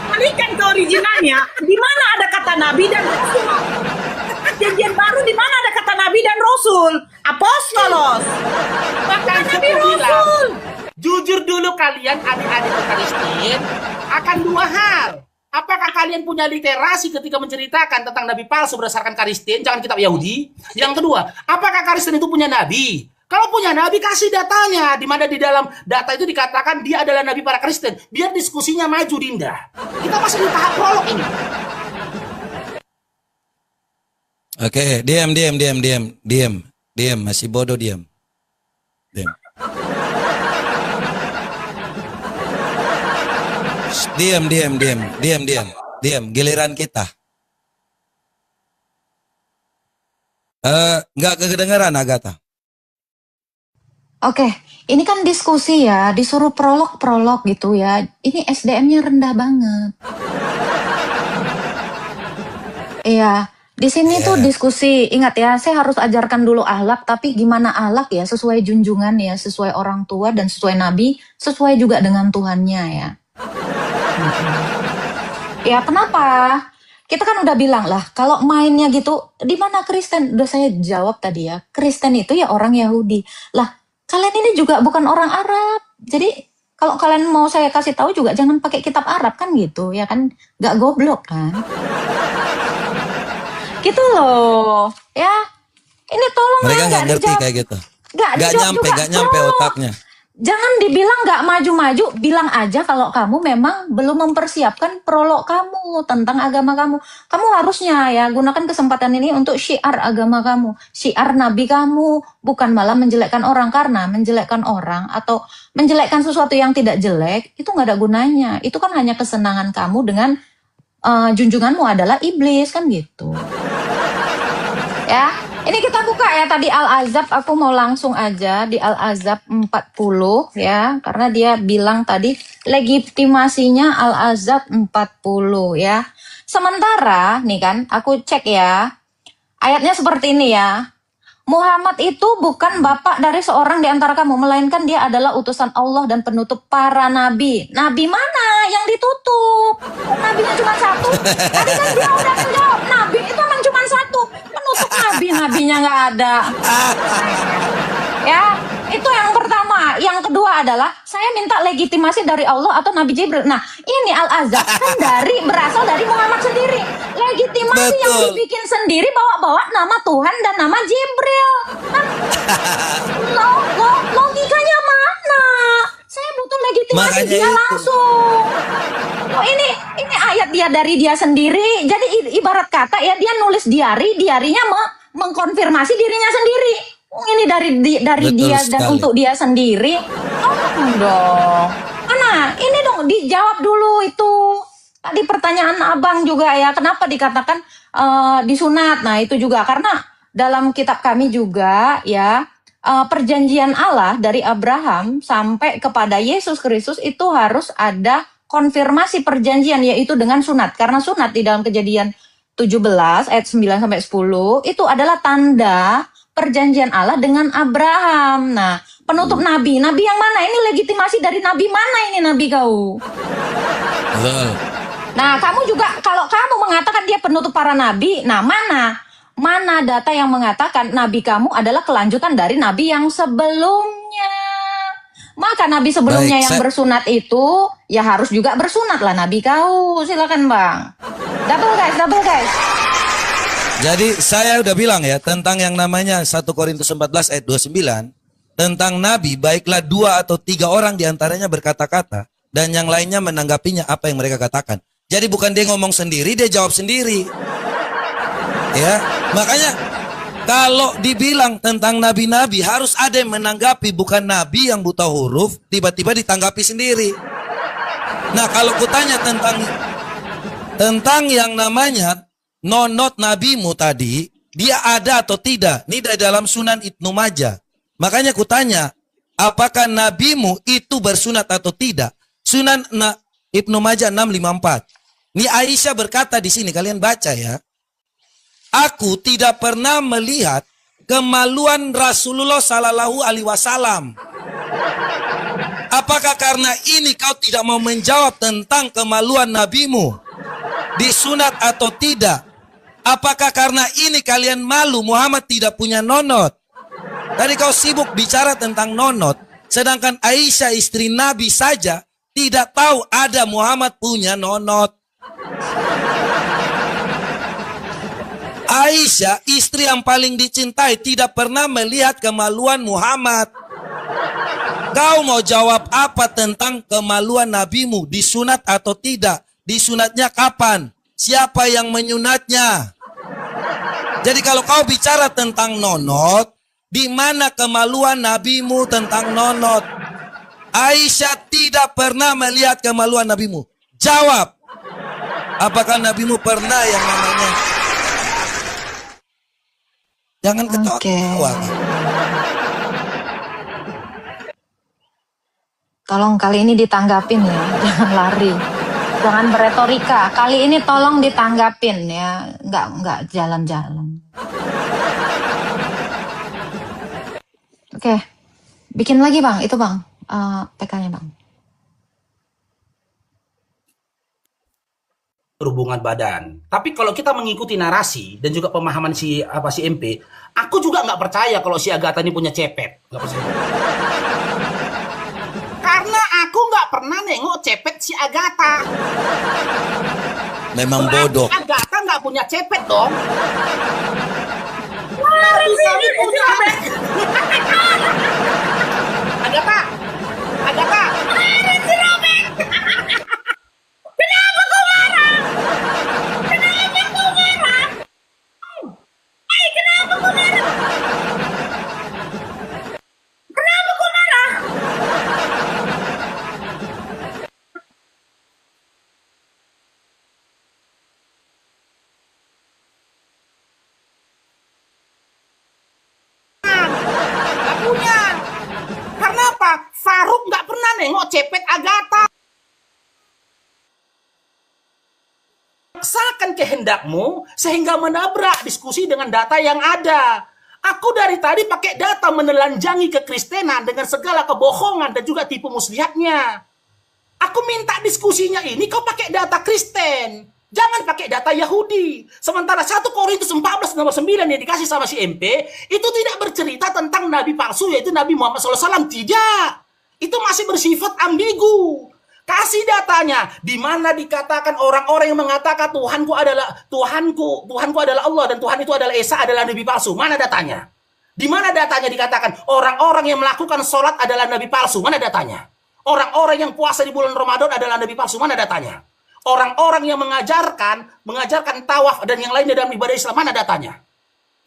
Balikan ke originalnya. Di mana ada kata nabi dan rasul? Perjanjian baru di mana ada kata nabi dan rasul? Apostolos. Bahkan Nabi rasul. Jujur dulu kalian adik-adik Kristen akan dua hal. Apakah kalian punya literasi ketika menceritakan tentang nabi palsu berdasarkan Kristen, jangan kitab Yahudi? Yang kedua, apakah Kristen itu punya nabi? Kalau punya nabi, kasih datanya. Di mana di dalam data itu dikatakan dia adalah nabi para Kristen. Biar diskusinya maju, Dinda. Kita masih di tahap prolog ini. Oke, diam, masih bodoh diam. Diam, giliran kita. Nggak kedengeran Agatha. Oke, ini kan diskusi ya, disuruh prolog gitu ya. Ini SDM-nya rendah banget. Iya, di sini tuh diskusi. Ingat ya, saya harus ajarkan dulu akhlak, tapi gimana akhlak ya, sesuai junjungan ya, sesuai orang tua dan sesuai nabi, sesuai juga dengan Tuhannya ya. Ya, kenapa? Kita kan udah bilang lah, kalau mainnya gitu, di mana Kristen? Udah saya jawab tadi ya, Kristen itu ya orang Yahudi. Lah, kalian ini juga bukan orang Arab. Jadi kalau kalian mau saya kasih tahu juga jangan pakai kitab Arab kan gitu, ya kan? Gak goblok kan? Gitu loh, ya. Ini tolong Mereka lah, nggak ngerti kayak gitu. Gak nyampe otaknya. Jangan dibilang gak maju-maju, bilang aja kalau kamu memang belum mempersiapkan prolog kamu tentang agama kamu. Kamu harusnya ya gunakan kesempatan ini untuk syiar agama kamu, syiar nabi kamu, bukan malah menjelekkan orang. Karena menjelekkan orang atau menjelekkan sesuatu yang tidak jelek, itu gak ada gunanya. Itu kan hanya kesenangan kamu dengan junjunganmu adalah iblis, kan gitu. Ya. Ini kita buka ya tadi Al-Ahzab, aku mau langsung aja di Al-Ahzab 40 ya. Karena dia bilang tadi legitimasinya Al-Ahzab 40 ya. Sementara nih kan aku cek ya. Ayatnya seperti ini ya. Muhammad itu bukan bapak dari seorang di antara kamu, melainkan dia adalah utusan Allah dan penutup para nabi. Nabi mana yang ditutup? Nabinya cuma satu. Tadi kan dia udah menjawab, nabi itu emang cuma satu. Penutup nabinya nggak ada. Ya, itu yang pertama. yang kedua adalah saya minta legitimasi dari Allah atau Nabi Jibril. Nah, ini Al-Azhar kan berasal dari Muhammad sendiri. Legitimasi yang Betul. dibikin sendiri bawa-bawa nama Tuhan dan nama Jibril. Kan, logikanya mana? Saya butuh legitimasi Makanya dia itu. langsung. Oh, ini ayat dia dari dia sendiri. Jadi ibarat kata ya dia nulis diarinya mengkonfirmasi dirinya sendiri. Oh, ini dari Betul dia dan sekali. untuk dia sendiri. Oh dong. Nah, ini dong dijawab dulu itu. Tadi pertanyaan Abang juga ya, kenapa dikatakan disunat? Nah, itu juga karena dalam kitab kami juga ya, perjanjian Allah dari Abraham sampai kepada Yesus Kristus itu harus ada konfirmasi perjanjian, yaitu dengan sunat. Karena sunat di dalam Kejadian 17 ayat 9 sampai 10 itu adalah tanda perjanjian Allah dengan Abraham. Nah, penutup nabi yang mana? Ini legitimasi dari nabi mana ini nabi kau? Betul. Nah, kamu juga kalau kamu mengatakan dia penutup para nabi, nah mana data yang mengatakan nabi kamu adalah kelanjutan dari nabi yang sebelumnya? Maka nabi sebelumnya Baik, yang bersunat itu ya harus juga bersunat lah nabi kau. Silakan Bang. Double guys. Jadi saya udah bilang ya tentang yang namanya 1 Korintus 14 ayat 29 tentang nabi, baiklah 2 atau 3 orang diantaranya berkata-kata dan yang lainnya menanggapinya apa yang mereka katakan. Jadi bukan dia ngomong sendiri, dia jawab sendiri. Ya, makanya kalau dibilang tentang nabi-nabi harus ada yang menanggapi, bukan nabi yang buta huruf tiba-tiba ditanggapi sendiri. Nah, kalau kutanya tentang yang namanya nonot nabimu tadi, dia ada atau tidak? Ini dari dalam Sunan Ibnu Majah. Makanya kutanya, apakah nabimu itu bersunat atau tidak? Sunan Ibnu Majah 654. Ini Aisyah berkata di sini, kalian baca ya. Aku tidak pernah melihat kemaluan Rasulullah Sallallahu Alaihi Wasallam. Apakah karena ini kau tidak mau menjawab tentang kemaluan nabimu? Disunat atau tidak? Apakah karena ini kalian malu Muhammad tidak punya nonot? Tadi kau sibuk bicara tentang nonot, sedangkan Aisyah istri Nabi saja tidak tahu ada Muhammad punya nonot. Aisyah istri yang paling dicintai tidak pernah melihat kemaluan Muhammad. Kau mau jawab apa tentang kemaluan nabimu? Disunat atau tidak? Disunatnya kapan? Siapa yang menyunatnya? Jadi kalau kau bicara tentang nonot, di mana kemaluan nabimu tentang nonot? Aisyah tidak pernah melihat kemaluan nabimu. Jawab. Apakah nabimu pernah yang namanya? Jangan ketawa-ketawa. Tolong kali ini ditanggapin ya, jangan lari. Jangan beretorika. Kali ini tolong ditanggapin ya, nggak jalan-jalan. Oke, bikin lagi Bang, itu Bang, PK-nya Bang. Berhubungan badan. Tapi kalau kita mengikuti narasi dan juga pemahaman si MP, aku juga nggak percaya kalau si Agatha ini punya cepet. Nggak percaya. Karena aku nggak pernah nengok cepet si Agatha. Memang Berarti bodoh. Agatha nggak punya cepet dong. Tapi kami punya. Agatha. Punya. Karena apa? Faruk nggak pernah nengok cepet Agatha. Paksakan kehendakmu sehingga menabrak diskusi dengan data yang ada. Aku dari tadi pakai data menelanjangi kekristenan dengan segala kebohongan dan juga tipu muslihatnya. Aku minta diskusinya ini kau pakai data Kristen. Jangan pakai data Yahudi. Sementara 1 Korintus 14 nomor 9 yang dikasih sama si MP, itu tidak bercerita tentang nabi palsu, yaitu Nabi Muhammad SAW. Tidak. itu masih bersifat ambigu. Kasih datanya, di mana dikatakan orang-orang yang mengatakan Tuhanku adalah Allah dan Tuhan itu adalah Esa adalah nabi palsu. Mana datanya? Di mana datanya dikatakan orang-orang yang melakukan sholat adalah nabi palsu? Mana datanya? Orang-orang yang puasa di bulan Ramadan adalah nabi palsu. Mana datanya? Orang-orang yang mengajarkan tawaf dan yang lainnya dalam ibadah Islam, mana datanya?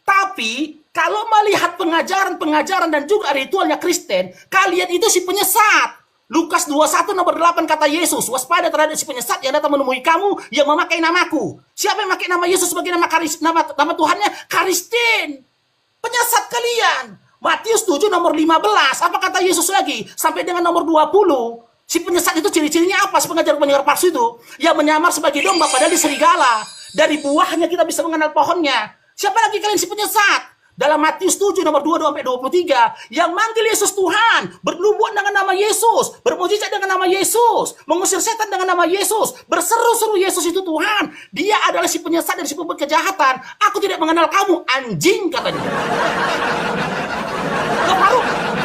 Tapi kalau melihat pengajaran dan juga ritualnya Kristen, kalian itu si penyesat. Lukas 21 nomor 8 kata Yesus, waspada terhadap si penyesat yang datang menemui kamu yang memakai namaku. Siapa yang memakai nama Yesus sebagai nama Tuhannya? Kristen. Penyesat kalian. Matius 7 nomor 15, apa kata Yesus lagi? Sampai dengan nomor 20. Si penyesat itu ciri-cirinya apa? Si pengajar palsu itu yang menyamar sebagai domba padahal di serigala. Dari buahnya kita bisa mengenal pohonnya. Siapa lagi kalian si penyesat? Dalam Matius 7 nomor 22-23 yang manggil Yesus Tuhan, bernubuat dengan nama Yesus, bermujizat dengan nama Yesus, mengusir setan dengan nama Yesus, berseru-seru Yesus itu Tuhan. Dia adalah si penyesat dan si pembuat kejahatan. Aku tidak mengenal kamu, anjing, kata dia.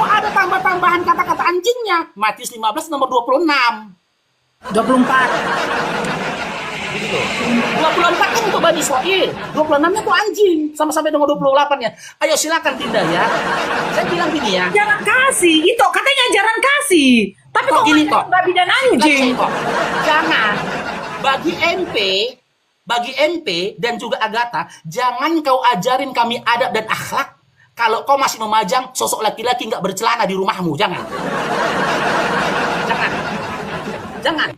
Kok ada tambahan kata-kata anjingnya? Matius 15 nomor 26. 24. Gitu loh. 24 kan untuk Bani Israel, 26-nya tuh anjing, sama-sampai nomor 28-nya. Ayo silakan Dinda ya. Saya bilang gini ya. Jangan kasih, itu katanya jangan kasih. Tapi kok gini kok. babi dan anjing. Jangan. Bagi MP dan juga Agatha, jangan kau ajarin kami adab dan akhlak kalau kau masih memajang sosok laki-laki nggak bercelana di rumahmu. Jangan. Jangan.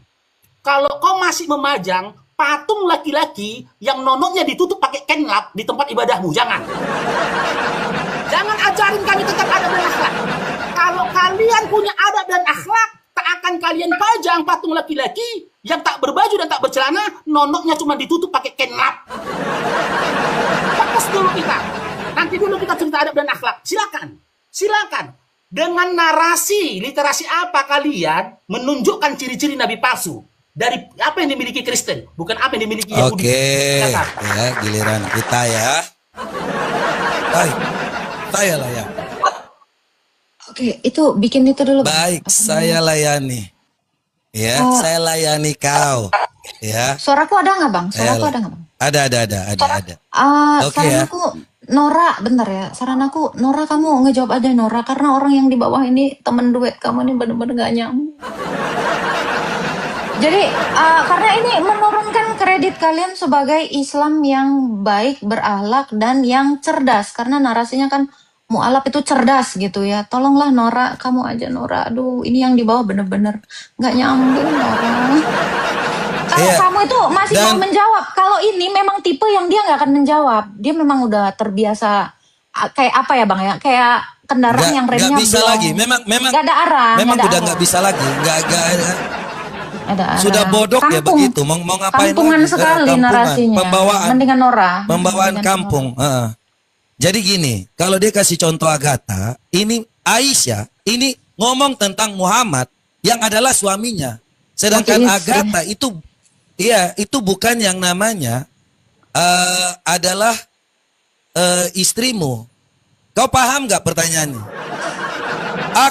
Kalau kau masih memajang patung laki-laki yang nonoknya ditutup pakai kain lap di tempat ibadahmu, jangan. Jangan ajarin kami tentang adab dan akhlak. Kalau kalian punya adab dan akhlak, tak akan kalian pajang patung laki-laki yang tak berbaju dan tak bercelana, nonoknya cuma ditutup pakai kain lap. Fokus dulu kita. Nanti dulu kita cerita adab dan akhlak. Silakan. Dengan narasi, literasi apa kalian menunjukkan ciri-ciri nabi palsu? Dari apa yang dimiliki Kristen, bukan apa yang dimiliki Yahudi. Oke, ya giliran kita ya. Baik, saya layan. Oke, itu bikin itu dulu. Baik, saya layani. Ya, saya layani kau. Ya. Suaraku ada nggak bang? Suaraku ada nggak bang? Ada. Oke Saran ya. aku Nora, bentar ya. Saran aku Nora, kamu ngejawab aja Nora, karena orang yang di bawah ini temen duet kamu ini bener-bener gak nyambung. Jadi karena ini menurunkan kredit kalian sebagai Islam yang baik, berakhlak dan yang cerdas. Karena narasinya kan mualaf itu cerdas gitu ya. Tolonglah Nora, kamu aja Nora. Aduh, ini yang di bawah bener-bener nggak nyambung Nora. Kalau kamu itu masih mau menjawab, kalau ini memang tipe yang dia nggak akan menjawab. Dia memang udah terbiasa kayak apa ya bang ya? Kayak kendaraan yang remnya nggak bisa lagi. Memang nggak ada arah. Memang udah nggak bisa lagi. Nggak. Sudah bodoh ya begitu. Mau ngapain kampungan lagi? Sekali narasinya. Mendingan Nora. Pembawaan kampung. Jadi gini, kalau dia kasih contoh Agatha, ini Aisyah, ini ngomong tentang Muhammad yang adalah suaminya. Sedangkan Agatha itu bukan yang namanya adalah istrimu. Kau paham nggak pertanyaannya?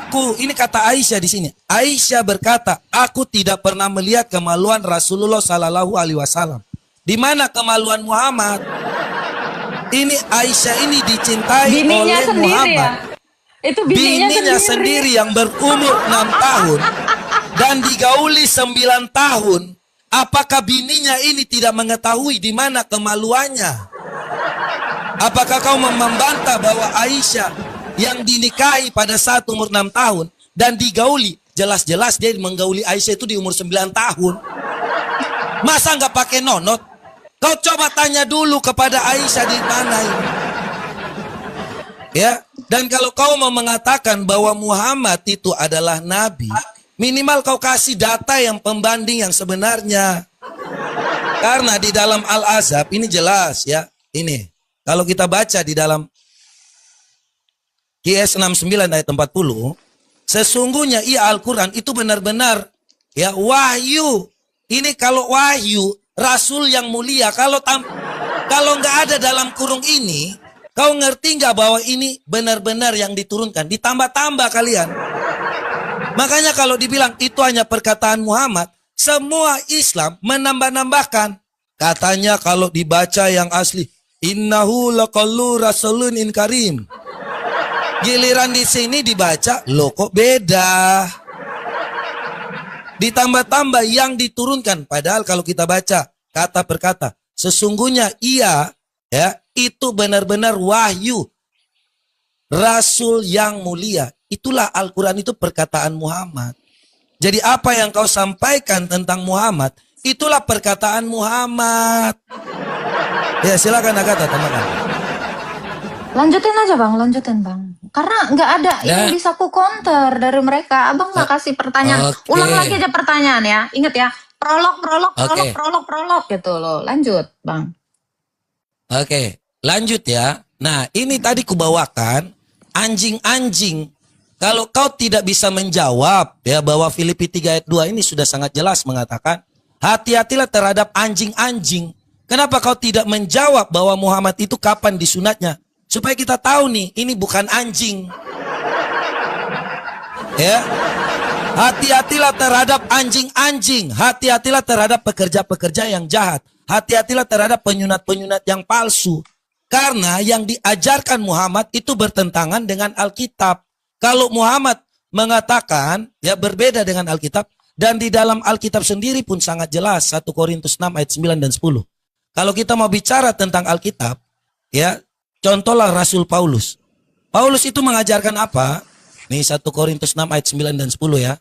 Ini kata Aisyah di sini. Aisyah berkata, aku tidak pernah melihat kemaluan Rasulullah Sallallahu Alaihi Wasallam. Di mana kemaluan Muhammad? Ini Aisyah ini dicintai oleh Muhammad. Ya? Itu bininya sendiri yang berumur 6 tahun dan digauli 9 tahun. Apakah bininya ini tidak mengetahui di mana kemaluannya? Apakah kau membantah bahwa Aisyah yang dinikahi pada saat umur 6 tahun dan digauli, jelas-jelas dia menggauli Aisyah itu di umur 9 tahun. Masa nggak pakai nonot? Kau coba tanya dulu kepada Aisyah di mana ini. Ya, dan kalau kau mau mengatakan bahwa Muhammad itu adalah nabi, minimal kau kasih data yang pembanding yang sebenarnya. Karena di dalam Al-Ahzab ini jelas ya. Ini kalau kita baca di dalam QS 69 ayat 40, sesungguhnya Al-Quran itu benar-benar ya wahyu. Ini kalau wahyu, Rasul yang mulia, kalau nggak ada dalam kurung ini, kau ngerti nggak bahwa ini benar-benar yang diturunkan? Ditambah-tambah kalian. Makanya kalau dibilang itu hanya perkataan Muhammad, semua Islam menambah-nambahkan. Katanya kalau dibaca yang asli, innahu laqaulu rasulun in karim. Giliran di sini dibaca, loh kok beda. Ditambah-tambah yang diturunkan. Padahal kalau kita baca kata per kata, sesungguhnya ia ya itu benar-benar wahyu Rasul yang mulia. Itulah Al-Quran, itu perkataan Muhammad. Jadi apa yang kau sampaikan tentang Muhammad, itulah perkataan Muhammad. Ya silakan Agatha, tambahkan. Lanjutin aja bang, lanjutin bang. Karena nggak ada yang bisa ku counter dari mereka. Abang nggak kasih pertanyaan. Oke. Ulang lagi aja pertanyaan ya. Ingat ya. Prolog Oke. gitu loh. Lanjut bang. Oke, lanjut ya. Nah, ini tadi kubawakan anjing-anjing. Kalau kau tidak bisa menjawab ya bahwa Filipi 3 ayat 2 ini sudah sangat jelas mengatakan hati-hatilah terhadap anjing-anjing. Kenapa kau tidak menjawab bahwa Muhammad itu kapan disunatnya? Supaya kita tahu nih, ini bukan anjing. Ya. Hati-hatilah terhadap anjing-anjing. Hati-hatilah terhadap pekerja-pekerja yang jahat. Hati-hatilah terhadap penyunat-penyunat yang palsu. Karena yang diajarkan Muhammad itu bertentangan dengan Alkitab. Kalau Muhammad mengatakan ya berbeda dengan Alkitab. Dan di dalam Alkitab sendiri pun sangat jelas. 1 Korintus 6 ayat 9 dan 10. Kalau kita mau bicara tentang Alkitab, ya contohlah Rasul Paulus. Paulus itu mengajarkan apa? Nih 1 Korintus 6 ayat 9 dan 10 ya.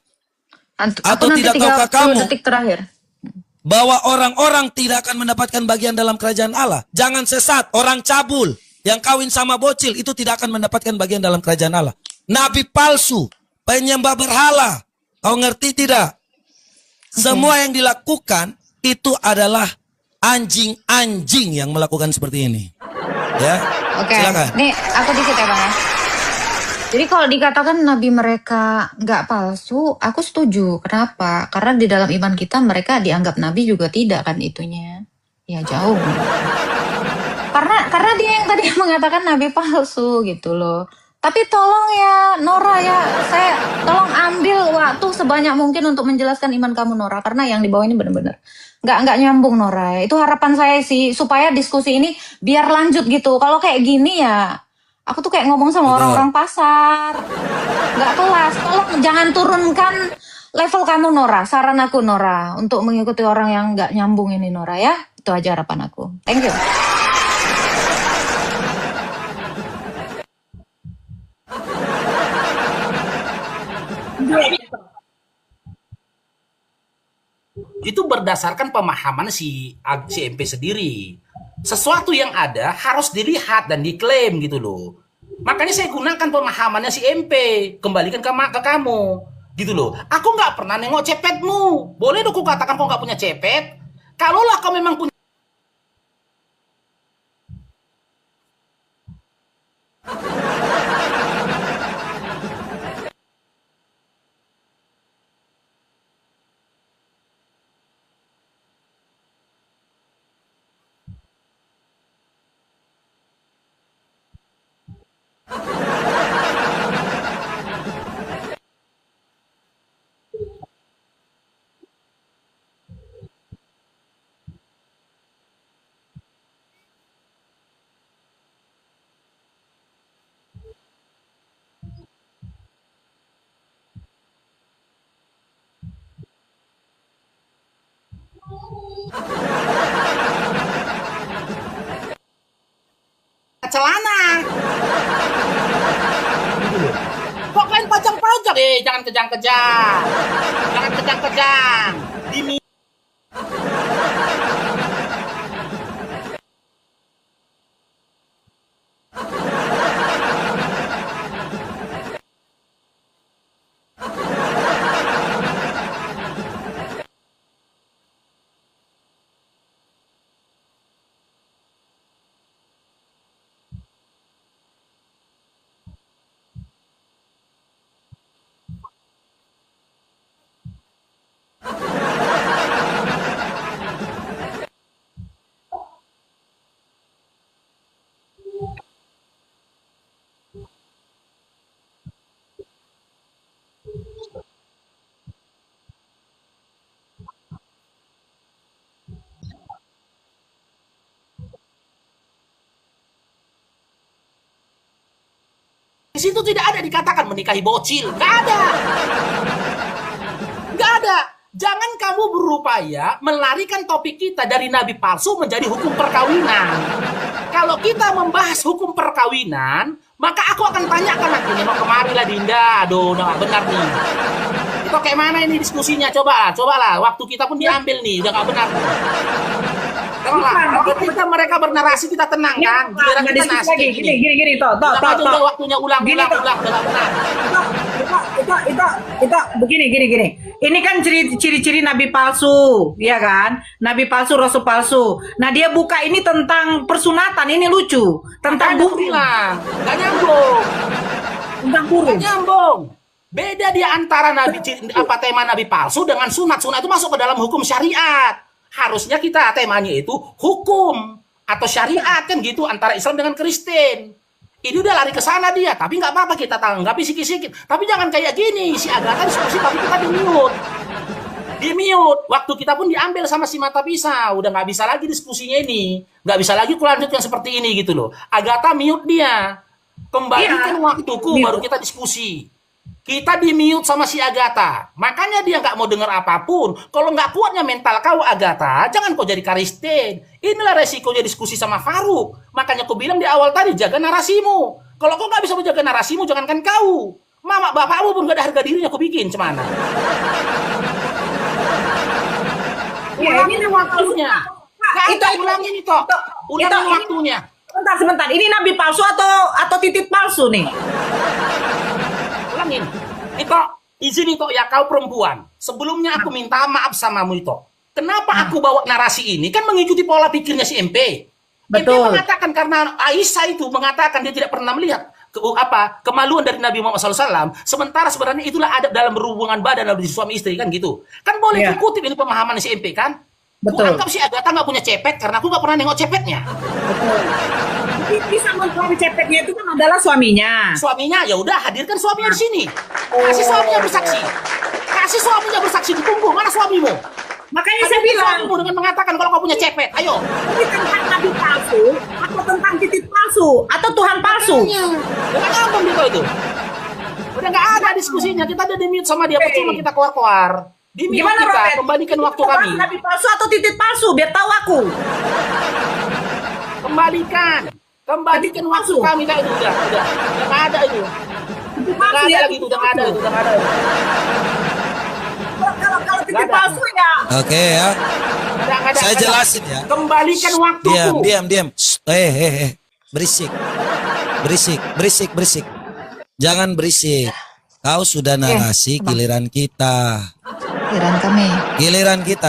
Atau tidak tahukah kamu detik terakhir. bahwa orang-orang tidak akan mendapatkan bagian dalam kerajaan Allah? Jangan sesat, orang cabul yang kawin sama bocil itu tidak akan mendapatkan bagian dalam kerajaan Allah. Nabi palsu, penyembah berhala. Kau ngerti tidak? Semua yang dilakukan itu adalah anjing-anjing yang melakukan seperti ini. Ya, Oke, silakan. nih aku dikit ya bang ya. Jadi kalau dikatakan nabi mereka nggak palsu, aku setuju. Kenapa? Karena di dalam iman kita mereka dianggap nabi juga tidak kan itunya. Ya jauh. Karena dia yang tadi mengatakan nabi palsu gitu loh. Tapi tolong ya Nora ya, saya tolong ambil waktu sebanyak mungkin untuk menjelaskan iman kamu Nora. Karena yang di bawah ini benar-benar nggak nyambung Nora. Itu harapan saya sih supaya diskusi ini biar lanjut gitu. Kalau kayak gini ya. Aku tuh kayak ngomong sama orang-orang pasar. Nggak kelas. Tolong jangan turunkan level kamu Nora. Saran aku Nora. Untuk mengikuti orang yang nggak nyambung ini Nora ya. Itu aja harapan aku. Thank you. Itu berdasarkan pemahaman si MP sendiri. Sesuatu yang ada harus dilihat dan diklaim gitu loh. Makanya saya gunakan pemahamannya si MP. Kembalikan ke kamu. Gitu loh. Aku nggak pernah nengok cepetmu. Boleh dong aku katakan kau nggak punya cepet? Kalaulah kau memang punya. Celana. Kok kalian pajang-pajang? Jangan kejang-kejang. Jangan kejang-kejang. Dimi. Di situ tidak ada dikatakan menikahi bocil, nggak ada. Nggak ada. Jangan kamu berupaya melarikan topik kita dari nabi palsu menjadi hukum perkawinan. Kalau kita membahas hukum perkawinan, maka aku akan tanyakan nanti, nih mau kemari lah Dinda. Aduh, udah nggak benar nih. Itu kayak mana ini diskusinya? Cobalah. Waktu kita pun diambil nih, udah nggak benar. Kalau kita mereka bernarasi kita tenang kan? Giliran kita nasi kayak gini. Gini, toh. Udah waktunya ulang, udah nggak benar. Itu begini. Ini kan ciri-ciri nabi palsu, ya kan? Nabi palsu, rasul palsu. Nah, dia buka ini tentang persunatan, ini lucu. Tentang burung. Nggak nyambung. Tentang burung. Nggak nyambung. Beda dia antara tema nabi palsu dengan sunat. Sunat itu masuk ke dalam hukum syariat. Harusnya kita temanya itu hukum atau syariat kan gitu antara Islam dengan Kristen. Ini udah lari ke sana dia, tapi nggak apa-apa kita tanggapi sikit-sikit. Tapi jangan kayak gini, si Agatha diskusi tapi kita di-mute. Waktu kita pun diambil sama si mata pisau, udah nggak bisa lagi diskusinya ini, nggak bisa lagi kulanjutkan seperti ini gitu loh. Agatha mute dia, kembalikan waktuku baru kita diskusi. Kita di-mute sama si Agatha. Makanya dia nggak mau dengar apapun. Kalau nggak kuatnya mental kau Agatha, jangan kau jadi Kristen. Inilah resikonya diskusi sama Faruk. Makanya aku bilang di awal tadi, jaga narasimu. Kalau kau nggak bisa menjaga narasimu, jangankan kau. Mama bapakmu pun gak ada harga dirinya aku bikin. Cemana? Ya, ini waktunya. Ulangin itu. Ulangin waktunya. Sebentar. Ini nabi palsu atau titik palsu nih? Ulangin. Ito, izin itu ya kau perempuan. Sebelumnya aku minta maaf samamu itu. Kenapa aku bawa narasi ini? Kan mengikuti pola pikirnya si MP. Betul. MP mengatakan karena Aisyah itu mengatakan dia tidak pernah melihat kemaluan dari Nabi Muhammad SAW. Sementara sebenarnya itulah adab dalam berhubungan badan dari suami istri kan gitu. Kan boleh dikutip ini pemahaman si MP kan? Betul. Aku anggap si Agatha nggak punya cepet karena aku nggak pernah nengok cepetnya. Betul. Bisa mengklaim cepetnya itu kan adalah suaminya. Suaminya ya udah hadirkan suaminya di sini. Kasih suaminya bersaksi. Kasih suaminya bersaksi ditunggu. Mana suamimu? Makanya saya bilang suamimu dengan mengatakan kalau kau punya cepet. Ayo. Ini tentang nabi palsu atau tentang titik palsu atau Tuhan palsu? Jangan ngomong gitu itu. Udah nggak ada diskusinya. Kita ada di-mute sama dia. Percuma kita keluar-keluar. Di-mute kita. Robert? Kembalikan waktu kami. Nabi palsu atau titik palsu? Biar tahu aku. Kembalikan waktu kami itu udah nggak ada itu. Nggak ada lagi itu, udah nggak ada. Kalau titik palsu ya. Oke ya. Saya jelasin ya. Kembalikan waktuku. Diam. Berisik. Jangan berisik. Kau sudah narasi giliran kita. Giliran kita.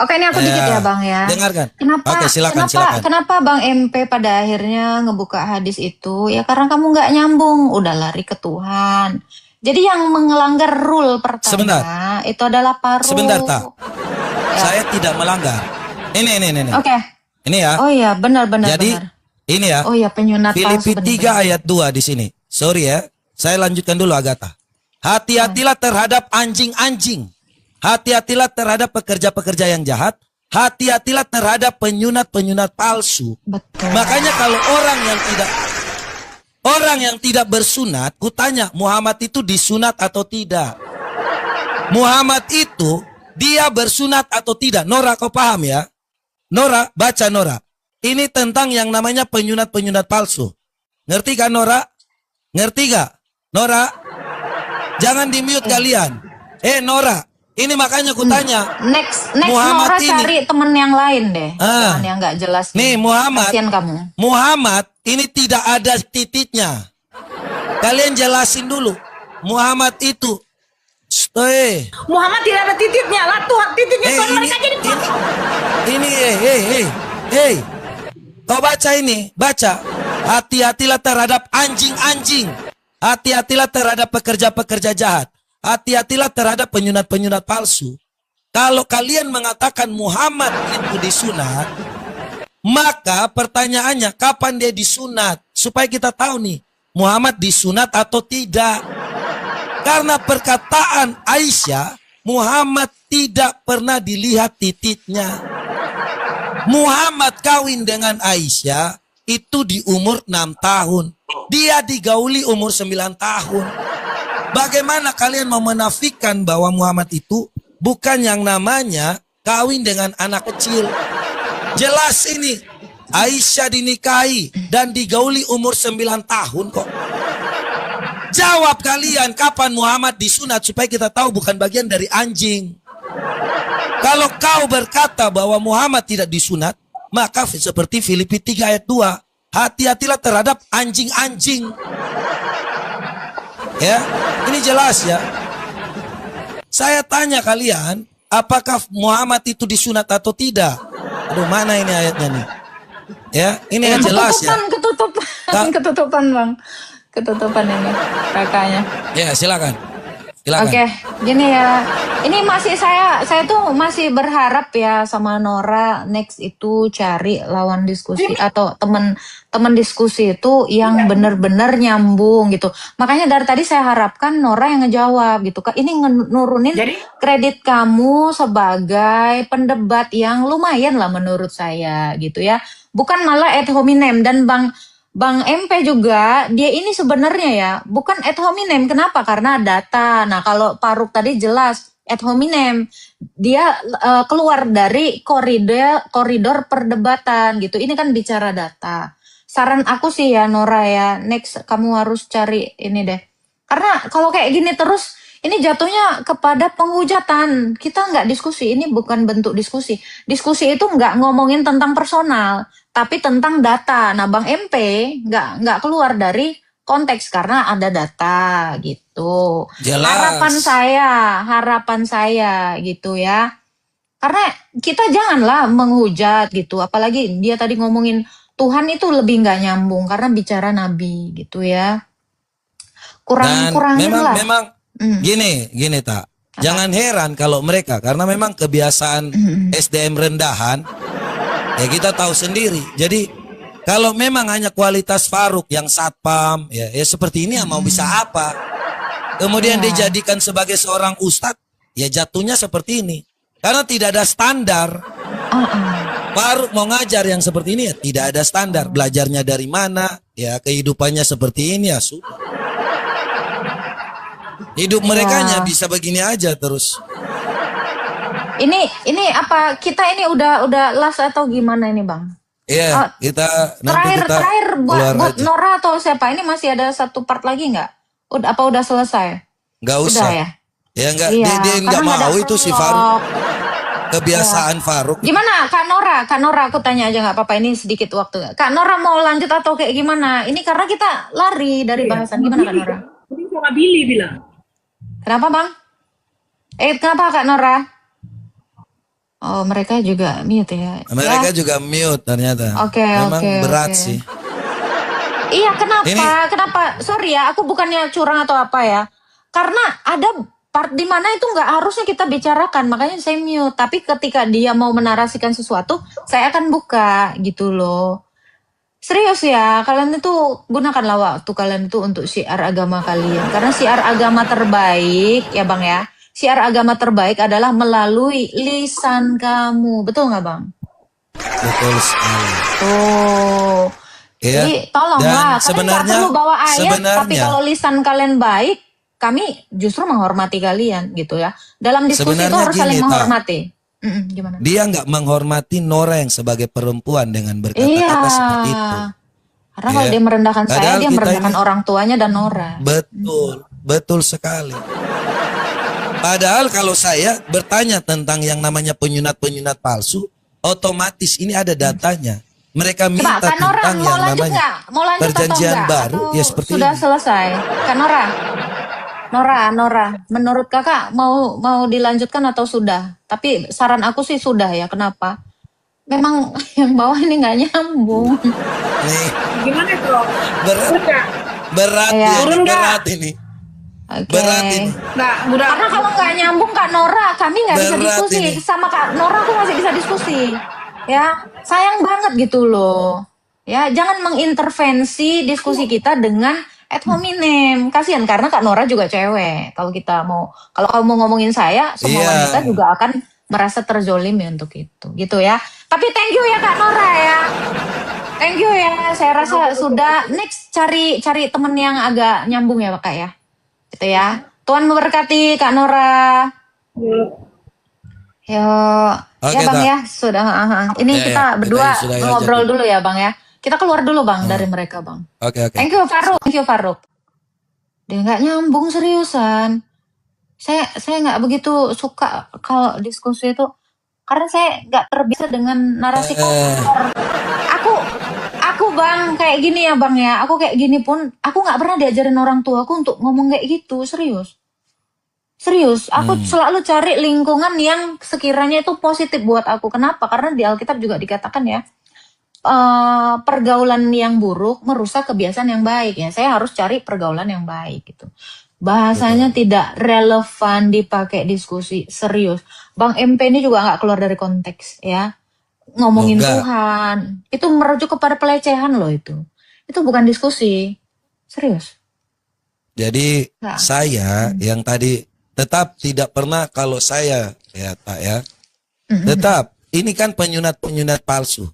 Oke, ini aku dikit ya Bang ya. Dengarkan. Oke, silakan. Kenapa Bang MP pada akhirnya ngebuka hadis itu? Ya karena kamu nggak nyambung, udah lari ke Tuhan. Jadi yang melanggar rule pertama itu adalah Faruk. Sebentar, Tak. Ya. Saya tidak melanggar. Ini. Oke. Ini ya. Oh iya, benar. Jadi ini ya. Oh iya, penyunat Filipi palsu. 3 ayat 2 di sini. Sorry ya. Saya lanjutkan dulu Agatha. Hati-hatilah terhadap anjing-anjing. Hati-hatilah terhadap pekerja-pekerja yang jahat. Hati-hatilah terhadap penyunat-penyunat palsu. Betul. Makanya kalau orang yang tidak bersunat, kutanya Muhammad itu disunat atau tidak? Muhammad itu dia bersunat atau tidak? Nora, kau paham ya? Nora, baca Nora. Ini tentang yang namanya penyunat-penyunat palsu. Ngerti kan Nora? Ngerti gak? Nora, jangan di-mute kalian. Nora. Ini makanya ku tanya. Next Muhammad Nora cari temen yang lain deh. Jangan yang nggak jelas. Nih Muhammad. Kasian kamu. Muhammad ini tidak ada titiknya. Kalian jelasin dulu. Muhammad itu. Muhammad tidak ada titiknya. Lah Tuhan titiknya Tuhan mereka jadi Ini kau baca ini. Baca. Hati-hatilah terhadap anjing-anjing. Hati-hatilah terhadap pekerja-pekerja jahat. Hati-hatilah terhadap penyunat-penyunat palsu. Kalau kalian mengatakan Muhammad itu disunat, maka pertanyaannya kapan dia disunat? Supaya kita tahu nih, Muhammad disunat atau tidak. Karena perkataan Aisyah, Muhammad tidak pernah dilihat titiknya. Muhammad kawin dengan Aisyah, itu di umur 6 tahun. Dia digauli umur 9 tahun. Bagaimana kalian mau menafikan bahwa Muhammad itu bukan yang namanya kawin dengan anak kecil? Jelas ini. Aisyah dinikahi dan digauli umur 9 tahun kok. Jawab kalian kapan Muhammad disunat supaya kita tahu bukan bagian dari anjing. Kalau kau berkata bahwa Muhammad tidak disunat, maka seperti Filipi 3 ayat 2, hati-hatilah terhadap anjing-anjing. Ya, ini jelas ya. Saya tanya kalian, apakah Muhammad itu disunat atau tidak? Aduh, mana ini ayatnya nih? Ya, ini yang jelas ya. Ketutupan Bang. Ketutupan ini kakaknya. Ya, silakan. Oke, gini ya. Ini masih saya tuh masih berharap ya sama Nora next itu cari lawan diskusi atau teman diskusi itu yang benar-benar nyambung gitu. Makanya dari tadi saya harapkan Nora yang ngejawab gitu. Ini nurunin kredit kamu sebagai pendebat yang lumayan lah menurut saya gitu ya. Bukan malah ad hominem. Dan Bang MP juga, dia ini sebenarnya ya, bukan ad hominem. Kenapa? Karena data. Nah, kalau Faruk tadi jelas ad hominem. Dia keluar dari koridor perdebatan gitu. Ini kan bicara data. Saran aku sih ya Nora ya, next kamu harus cari ini deh. Karena kalau kayak gini terus, ini jatuhnya kepada penghujatan. Kita nggak diskusi, ini bukan bentuk diskusi. Diskusi itu nggak ngomongin tentang personal, tapi tentang data. Nah, Bang MP nggak keluar dari konteks karena ada data gitu. Jelas. Harapan saya gitu ya. Karena kita janganlah menghujat gitu. Apalagi dia tadi ngomongin Tuhan itu lebih nggak nyambung karena bicara Nabi gitu ya. Kurangin lah. Memang gini tak. Jangan heran kalau mereka, karena memang kebiasaan SDM rendahan, ya kita tahu sendiri. Jadi kalau memang hanya kualitas Faruk yang satpam, ya seperti ini ya mau bisa apa? Kemudian dijadikan sebagai seorang ustadz, ya jatuhnya seperti ini. Karena tidak ada standar. Faruk mau ngajar yang seperti ini ya tidak ada standar. Belajarnya dari mana, ya kehidupannya seperti ini ya sudah. Hidup mereka hanya bisa begini aja terus. Ini apa kita ini udah last atau gimana ini Bang? Iya, terakhir buat Nora atau siapa? Ini masih ada satu part lagi nggak? Udah selesai? Nggak usah. Udah ya? Ya nggak, dia nggak mau itu si Faruk. Kebiasaan Faruk. Gimana Kak Nora aku tanya aja nggak apa-apa, ini sedikit waktu. Kak Nora mau lanjut atau kayak gimana? Ini karena kita lari dari bahasan. Gimana Kak Nora? Ini sama Billy bilang. Kenapa Bang? Kenapa Kak Nora? Oh, mereka juga mute ya. Mereka juga mute ternyata. Memang berat sih. Iya, kenapa? Sorry ya, aku bukannya curang atau apa ya. Karena ada part di mana itu nggak harusnya kita bicarakan, makanya saya mute. Tapi ketika dia mau menarasikan sesuatu, saya akan buka gitu loh. Serius ya, kalian itu gunakanlah waktu kalian itu untuk syiar agama kalian. Karena syiar agama terbaik, ya Bang ya. Syiar agama terbaik adalah melalui lisan kamu. Betul nggak Bang? Betul sekali. Tuh. Ya. Jadi tolonglah, kalian nggak perlu bawa ayat, tapi kalau lisan kalian baik, kami justru menghormati kalian gitu ya. Dalam diskusi itu harus saling menghormati. Gimana? Dia nggak menghormati Nora yang sebagai perempuan dengan berkata-kata seperti itu. Karena kalau dia merendahkan saya, dia merendahkan orang tuanya dan Nora. Betul sekali. Padahal kalau saya bertanya tentang yang namanya penyunat palsu, otomatis ini ada datanya. Mereka minta tentang yang namanya perjanjian baru, ya seperti sudah ini. Selesai, Kak Nora, menurut kakak mau dilanjutkan atau sudah? Tapi saran aku sih sudah ya. Kenapa? Memang yang bawah ini nggak nyambung. Nih, Gimana bro? berat ini. Okay. Berat ini. Karena kalau nggak nyambung Kak Nora, kami nggak bisa diskusi ini. sama Kak Nora. Aku masih bisa diskusi. Ya, sayang banget gitu loh. Ya, jangan mengintervensi diskusi kita dengan ad hominem. Kasihan karena Kak Nora juga cewek. Kalau kamu mau ngomongin saya, semua wanita juga akan merasa terzolim ya untuk itu. Gitu ya. Tapi thank you ya Kak Nora ya. Thank you ya. Saya rasa sudah. Next cari temen yang agak nyambung ya Kak ya. Gitu ya. Tuhan memberkati Kak Nora. Yo. Oke, Ya Bang Tak. ya, sudah. Ini Ya, kita ya. berdua Kita sudahi aja ngobrol dulu. dulu ya Bang ya. Kita keluar dulu Bang dari mereka Bang. Oke. Thank you Faruk. Dia nggak nyambung seriusan. Saya nggak begitu suka kalau diskusi itu karena saya nggak terbiasa dengan narasi kotor. Aku Bang kayak gini ya Bang ya. Aku kayak gini pun aku nggak pernah diajarin orang tua aku untuk ngomong kayak gitu, serius. Aku selalu cari lingkungan yang sekiranya itu positif buat aku. Kenapa? Karena di Alkitab juga dikatakan ya, pergaulan yang buruk merusak kebiasaan yang baik ya. Saya harus cari pergaulan yang baik gitu. Bahasanya tidak relevan dipakai diskusi serius. Bang MP ini juga nggak keluar dari konteks ya. Ngomongin Enggak. Tuhan itu merujuk kepada pelecehan loh itu. Itu bukan diskusi serius. Jadi Nah. saya yang tadi tetap tidak pernah kalau saya ya Tak ya. Tetap ini kan penyunat palsu.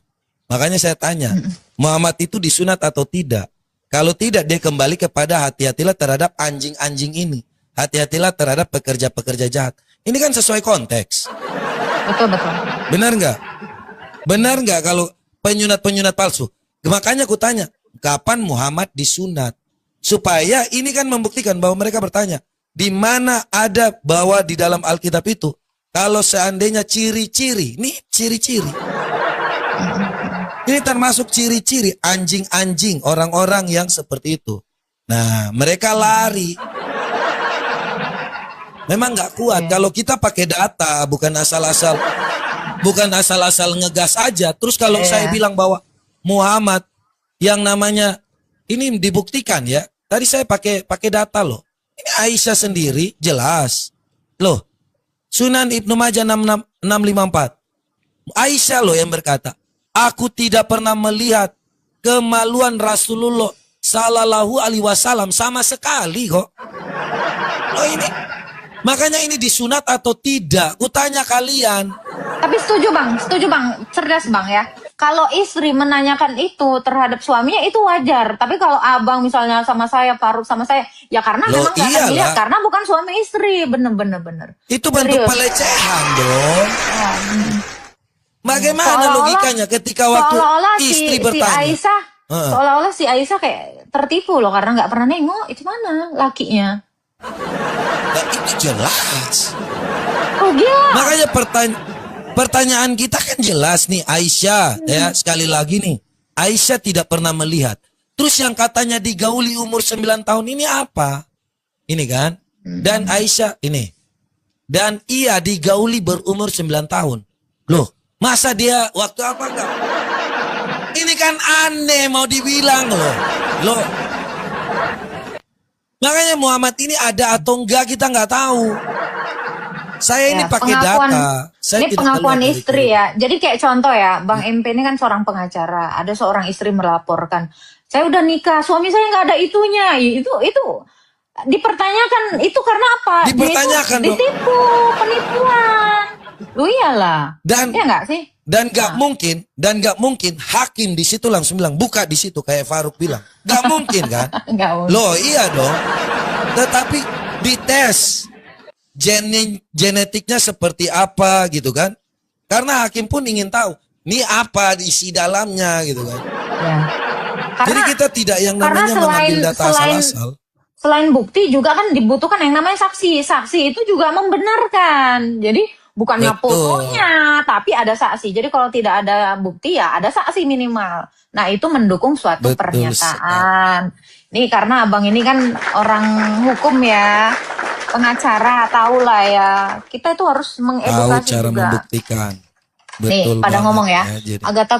Makanya saya tanya, Muhammad itu disunat atau tidak? Kalau tidak dia kembali kepada hati-hatilah terhadap anjing-anjing ini. Hati-hatilah terhadap pekerja-pekerja jahat. Ini kan sesuai konteks. Betul. Benar nggak? Benar nggak kalau penyunat-penyunat palsu? Makanya aku tanya, kapan Muhammad disunat? Supaya ini kan membuktikan bahwa mereka bertanya, di mana ada bahwa di dalam Alkitab itu, kalau seandainya ciri-ciri, ini ciri-ciri. Ini termasuk ciri-ciri anjing-anjing orang-orang yang seperti itu. Nah, mereka lari. Memang nggak kuat. Kalau kita pakai data, bukan asal-asal ngegas aja. Terus kalau saya bilang bahwa Muhammad yang namanya ini dibuktikan ya. Tadi saya pakai data loh. Ini Aisyah sendiri jelas. Loh, Sunan Ibnu Majah 654. Aisyah loh yang berkata, aku tidak pernah melihat kemaluan Rasulullah Sallallahu Alaihi Wasallam sama sekali kok. Loh ini, makanya ini disunat atau tidak? Kutanya kalian. Tapi setuju bang, cerdas bang ya. Kalau istri menanyakan itu terhadap suaminya itu wajar. Tapi kalau abang misalnya sama saya, Faruk sama saya, ya karena Loh, memang nggak akan iyalah. dilihat karena bukan suami istri, bener. Itu bentuk Serius. pelecehan dong. Bagaimana Seolah-olah- logikanya ketika waktu Seolah-olah istri si bertanya? Aisyah, Heeh. seolah-olah si Aisyah kayak tertipu loh karena nggak pernah nengok itu mana lakinya. Nah, itu jelas. Oh gila. Makanya pertanyaan kita kan jelas nih, Aisyah ya, sekali lagi nih, Aisyah tidak pernah melihat. Terus yang katanya digauli umur 9 tahun ini apa? Ini kan? Dan Aisyah ini. Dan ia digauli berumur 9 tahun. Loh, masa dia waktu apa enggak? Ini kan aneh mau dibilang loh. Loh. Makanya Muhammad ini ada atau enggak kita nggak tahu. Saya ini Ya, pakai data. Saya ini tidak pengakuan keluar dari istri kuliah. ya. Jadi kayak contoh ya, Bang MP ini kan seorang pengacara. Ada seorang istri melaporkan, saya udah nikah, suami saya nggak ada itunya. Itu dipertanyakan. Itu karena apa? Dia itu Dipertanyakan dong. ditipu, penipuan. Lu iyalah. Dan Ya nggak sih? dan nggak mungkin hakim di situ langsung bilang buka di situ kayak Faruk bilang. Nggak mungkin kan? Nggak mungkin. Loh iya dong. Tetapi dites genetiknya seperti apa gitu kan? Karena hakim pun ingin tahu ini apa isi dalamnya gitu kan. Ya. Jadi kita tidak yang namanya mengambil data asal-asal. Selain bukti juga kan dibutuhkan yang namanya saksi. Saksi itu juga membenarkan. Jadi bukannya Betul. fotonya, tapi ada saksi. Jadi kalau tidak ada bukti ya ada saksi minimal. Nah itu mendukung suatu Betul pernyataan. Nih karena abang ini kan orang hukum ya, pengacara, tahu lah ya. Kita itu harus Tahu mengedukasi cara juga. membuktikan. Nih, Betul pada banget ngomong ya, jadi. Agatha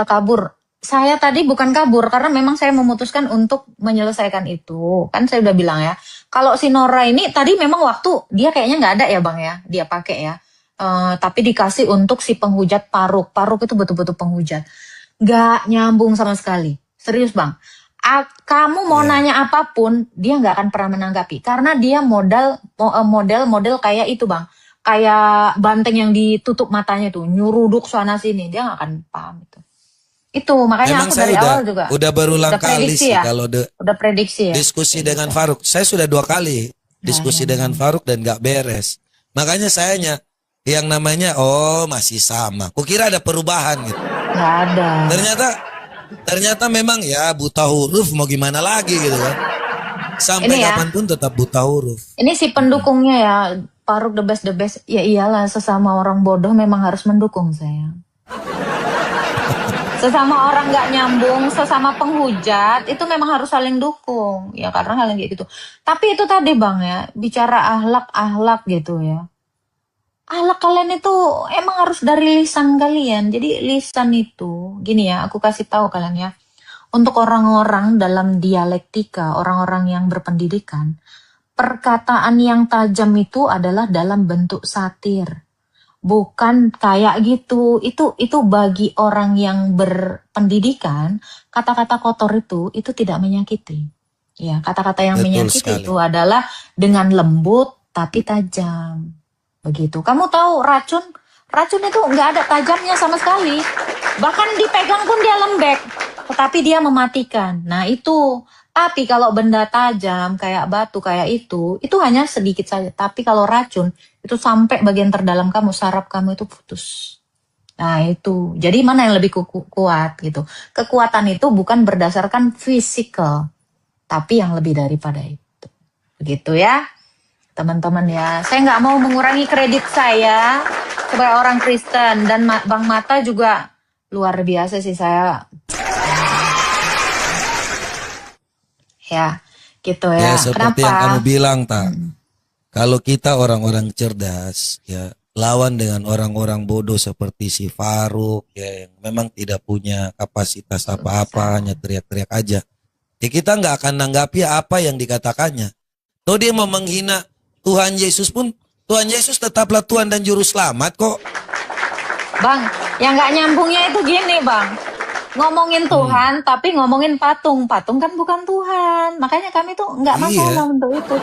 kabur. Saya tadi bukan kabur karena memang saya memutuskan untuk menyelesaikan itu. Kan saya udah bilang ya, kalau si Nora ini tadi memang waktu dia kayaknya nggak ada ya bang ya, dia pakai ya. Tapi dikasih untuk si penghujat Faruk. Faruk itu betul-betul penghujat. Nggak nyambung sama sekali. Serius bang. Kamu mau nanya apapun, dia nggak akan pernah menanggapi. Karena dia model kayak itu bang. Kayak banteng yang ditutup matanya tuh, nyuruduk sana sini, dia nggak akan paham itu. Itu makanya Memang aku saya dari awal juga udah berulang udah kali prediksi sih ya, kalau udah prediksi ya. diskusi dengan Faruk. Saya sudah 2 kali diskusi Ya. dengan Faruk dan gak beres. Makanya sayanya yang namanya masih sama. Kukira ada perubahan gitu. Nggak ada. Ternyata memang ya buta huruf mau gimana lagi gitu kan. Sampai Ini ya, kapanpun tetap buta huruf. ini si pendukungnya ya, Faruk the best. Ya iyalah, sesama orang bodoh memang harus mendukung saya. Sesama orang nggak nyambung, sesama penghujat, itu memang harus saling dukung. Ya karena hal yang kayak gitu. Tapi itu tadi Bang ya, bicara ahlak gitu ya. Ahlak kalian itu emang harus dari lisan kalian. Jadi lisan itu, gini ya, aku kasih tahu kalian ya. Untuk orang-orang dalam dialektika, orang-orang yang berpendidikan, perkataan yang tajam itu adalah dalam bentuk satir. Bukan kayak gitu. Itu bagi orang yang berpendidikan, kata-kata kotor itu tidak menyakiti. Ya, kata-kata yang Betul menyakiti sekali. itu adalah dengan lembut tapi tajam. Begitu. Kamu tahu racun? Racun itu nggak ada tajamnya sama sekali. Bahkan dipegang pun dia lembek, tetapi dia mematikan. Nah itu. Tapi kalau benda tajam kayak batu kayak itu hanya sedikit saja. Tapi kalau racun itu sampai bagian terdalam kamu, saraf kamu itu putus. Nah itu. Jadi mana yang lebih kuat gitu? Kekuatan itu bukan berdasarkan fisikal, tapi yang lebih daripada itu. Begitu ya, teman-teman ya. Saya nggak mau mengurangi kredit saya sebagai orang Kristen, dan Bang Mata juga luar biasa sih saya. Ya, gitu Ya ya. seperti Kenapa? yang kamu bilang tak. Kalau kita orang-orang cerdas ya lawan dengan orang-orang bodoh seperti si Faruk ya yang memang tidak punya kapasitas apa-apa, hanya teriak-teriak aja. Ya kita nggak akan nanggapi apa yang dikatakannya. Toh dia mau menghina Tuhan Yesus pun, Tuhan Yesus tetaplah Tuhan dan Juru Selamat kok. Bang, yang nggak nyambungnya itu gini Bang. Ngomongin Tuhan, tapi ngomongin patung. Patung kan bukan Tuhan. Makanya kami tuh nggak masalah untuk itu.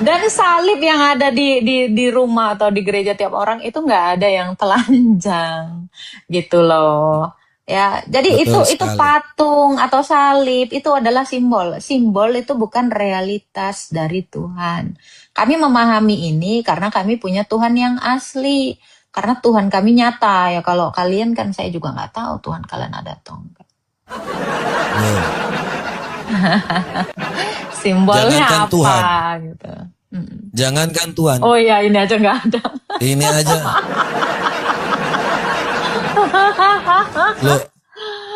Dan salib yang ada di rumah atau di gereja tiap orang itu nggak ada yang telanjang, gitu loh. Ya, jadi Betul itu sekali. patung atau salib itu adalah simbol. Simbol itu bukan realitas dari Tuhan. Kami memahami ini karena kami punya Tuhan yang asli. Karena Tuhan kami nyata ya. Kalau kalian kan saya juga nggak tahu Tuhan kalian ada atau enggak. Simbolnya Jangankan apa Tuhan. gitu. Jangankan Tuhan, Oh iya, ini aja nggak ada. ini aja. Loh,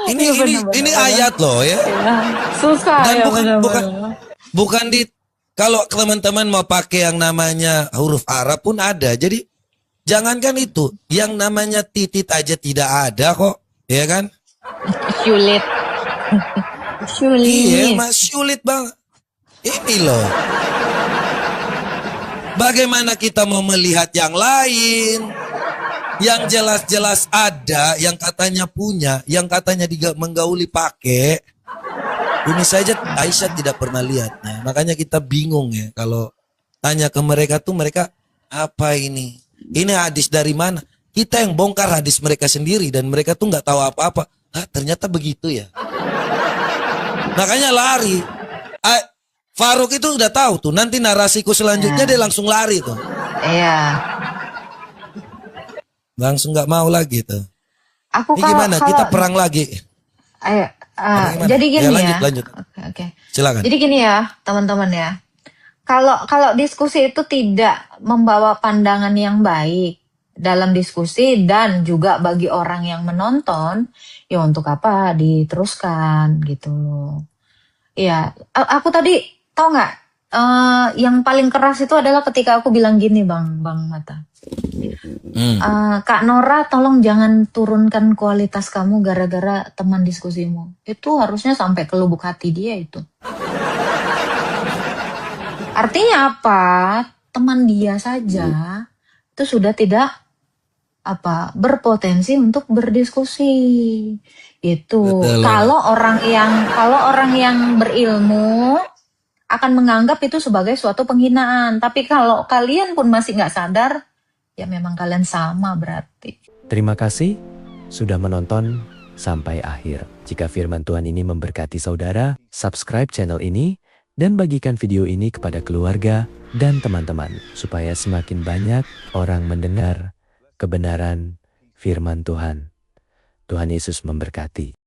ini Iya, benar-benar. ini ayat loh ya. Ya, susah Dan ya bukan benar-benar. bukan di kalau teman-teman mau pakai yang namanya huruf Arab pun ada. Jadi jangankan itu, yang namanya titit aja tidak ada kok, ya kan? Sulit. Iya, Sulit. mas sulit banget. Ini loh. Bagaimana kita mau melihat yang lain? Yang jelas-jelas ada, yang katanya punya, yang katanya menggauli pakai. Ini saja Aisyah tidak pernah lihat. Nah, makanya kita bingung ya kalau tanya ke mereka tuh mereka apa ini? Ini hadis dari mana? Kita yang bongkar hadis mereka sendiri dan mereka tuh nggak tahu apa-apa. Ah, ternyata begitu ya. Makanya lari. Faruk itu udah tahu tuh. Nanti narasiku selanjutnya dia langsung lari tuh. Iya. Langsung nggak mau lagi tuh. Aku Ini gimana? Kita perang lagi. Ayo, Apa gimana? jadi gini Ya, ya. lanjut. Oke. Silakan. Jadi gini ya, teman-teman ya. Kalau diskusi itu tidak membawa pandangan yang baik dalam diskusi dan juga bagi orang yang menonton, ya untuk apa diteruskan gitu loh. Iya, aku tadi tahu nggak? Yang paling keras itu adalah ketika aku bilang gini, Bang Mata. Kak Nora, tolong jangan turunkan kualitas kamu gara-gara teman diskusimu. Itu harusnya sampai ke lubuk hati dia itu. Artinya apa? Teman dia saja itu sudah tidak berpotensi untuk berdiskusi. Itu Betul. kalau orang yang berilmu akan menganggap itu sebagai suatu penghinaan. Tapi kalau kalian pun masih nggak sadar, ya memang kalian sama berarti. Terima kasih. sudah menonton sampai akhir. Jika firman Tuhan ini memberkati saudara, subscribe channel ini dan bagikan video ini kepada keluarga dan teman-teman supaya semakin banyak orang mendengar kebenaran firman Tuhan. Tuhan Yesus memberkati.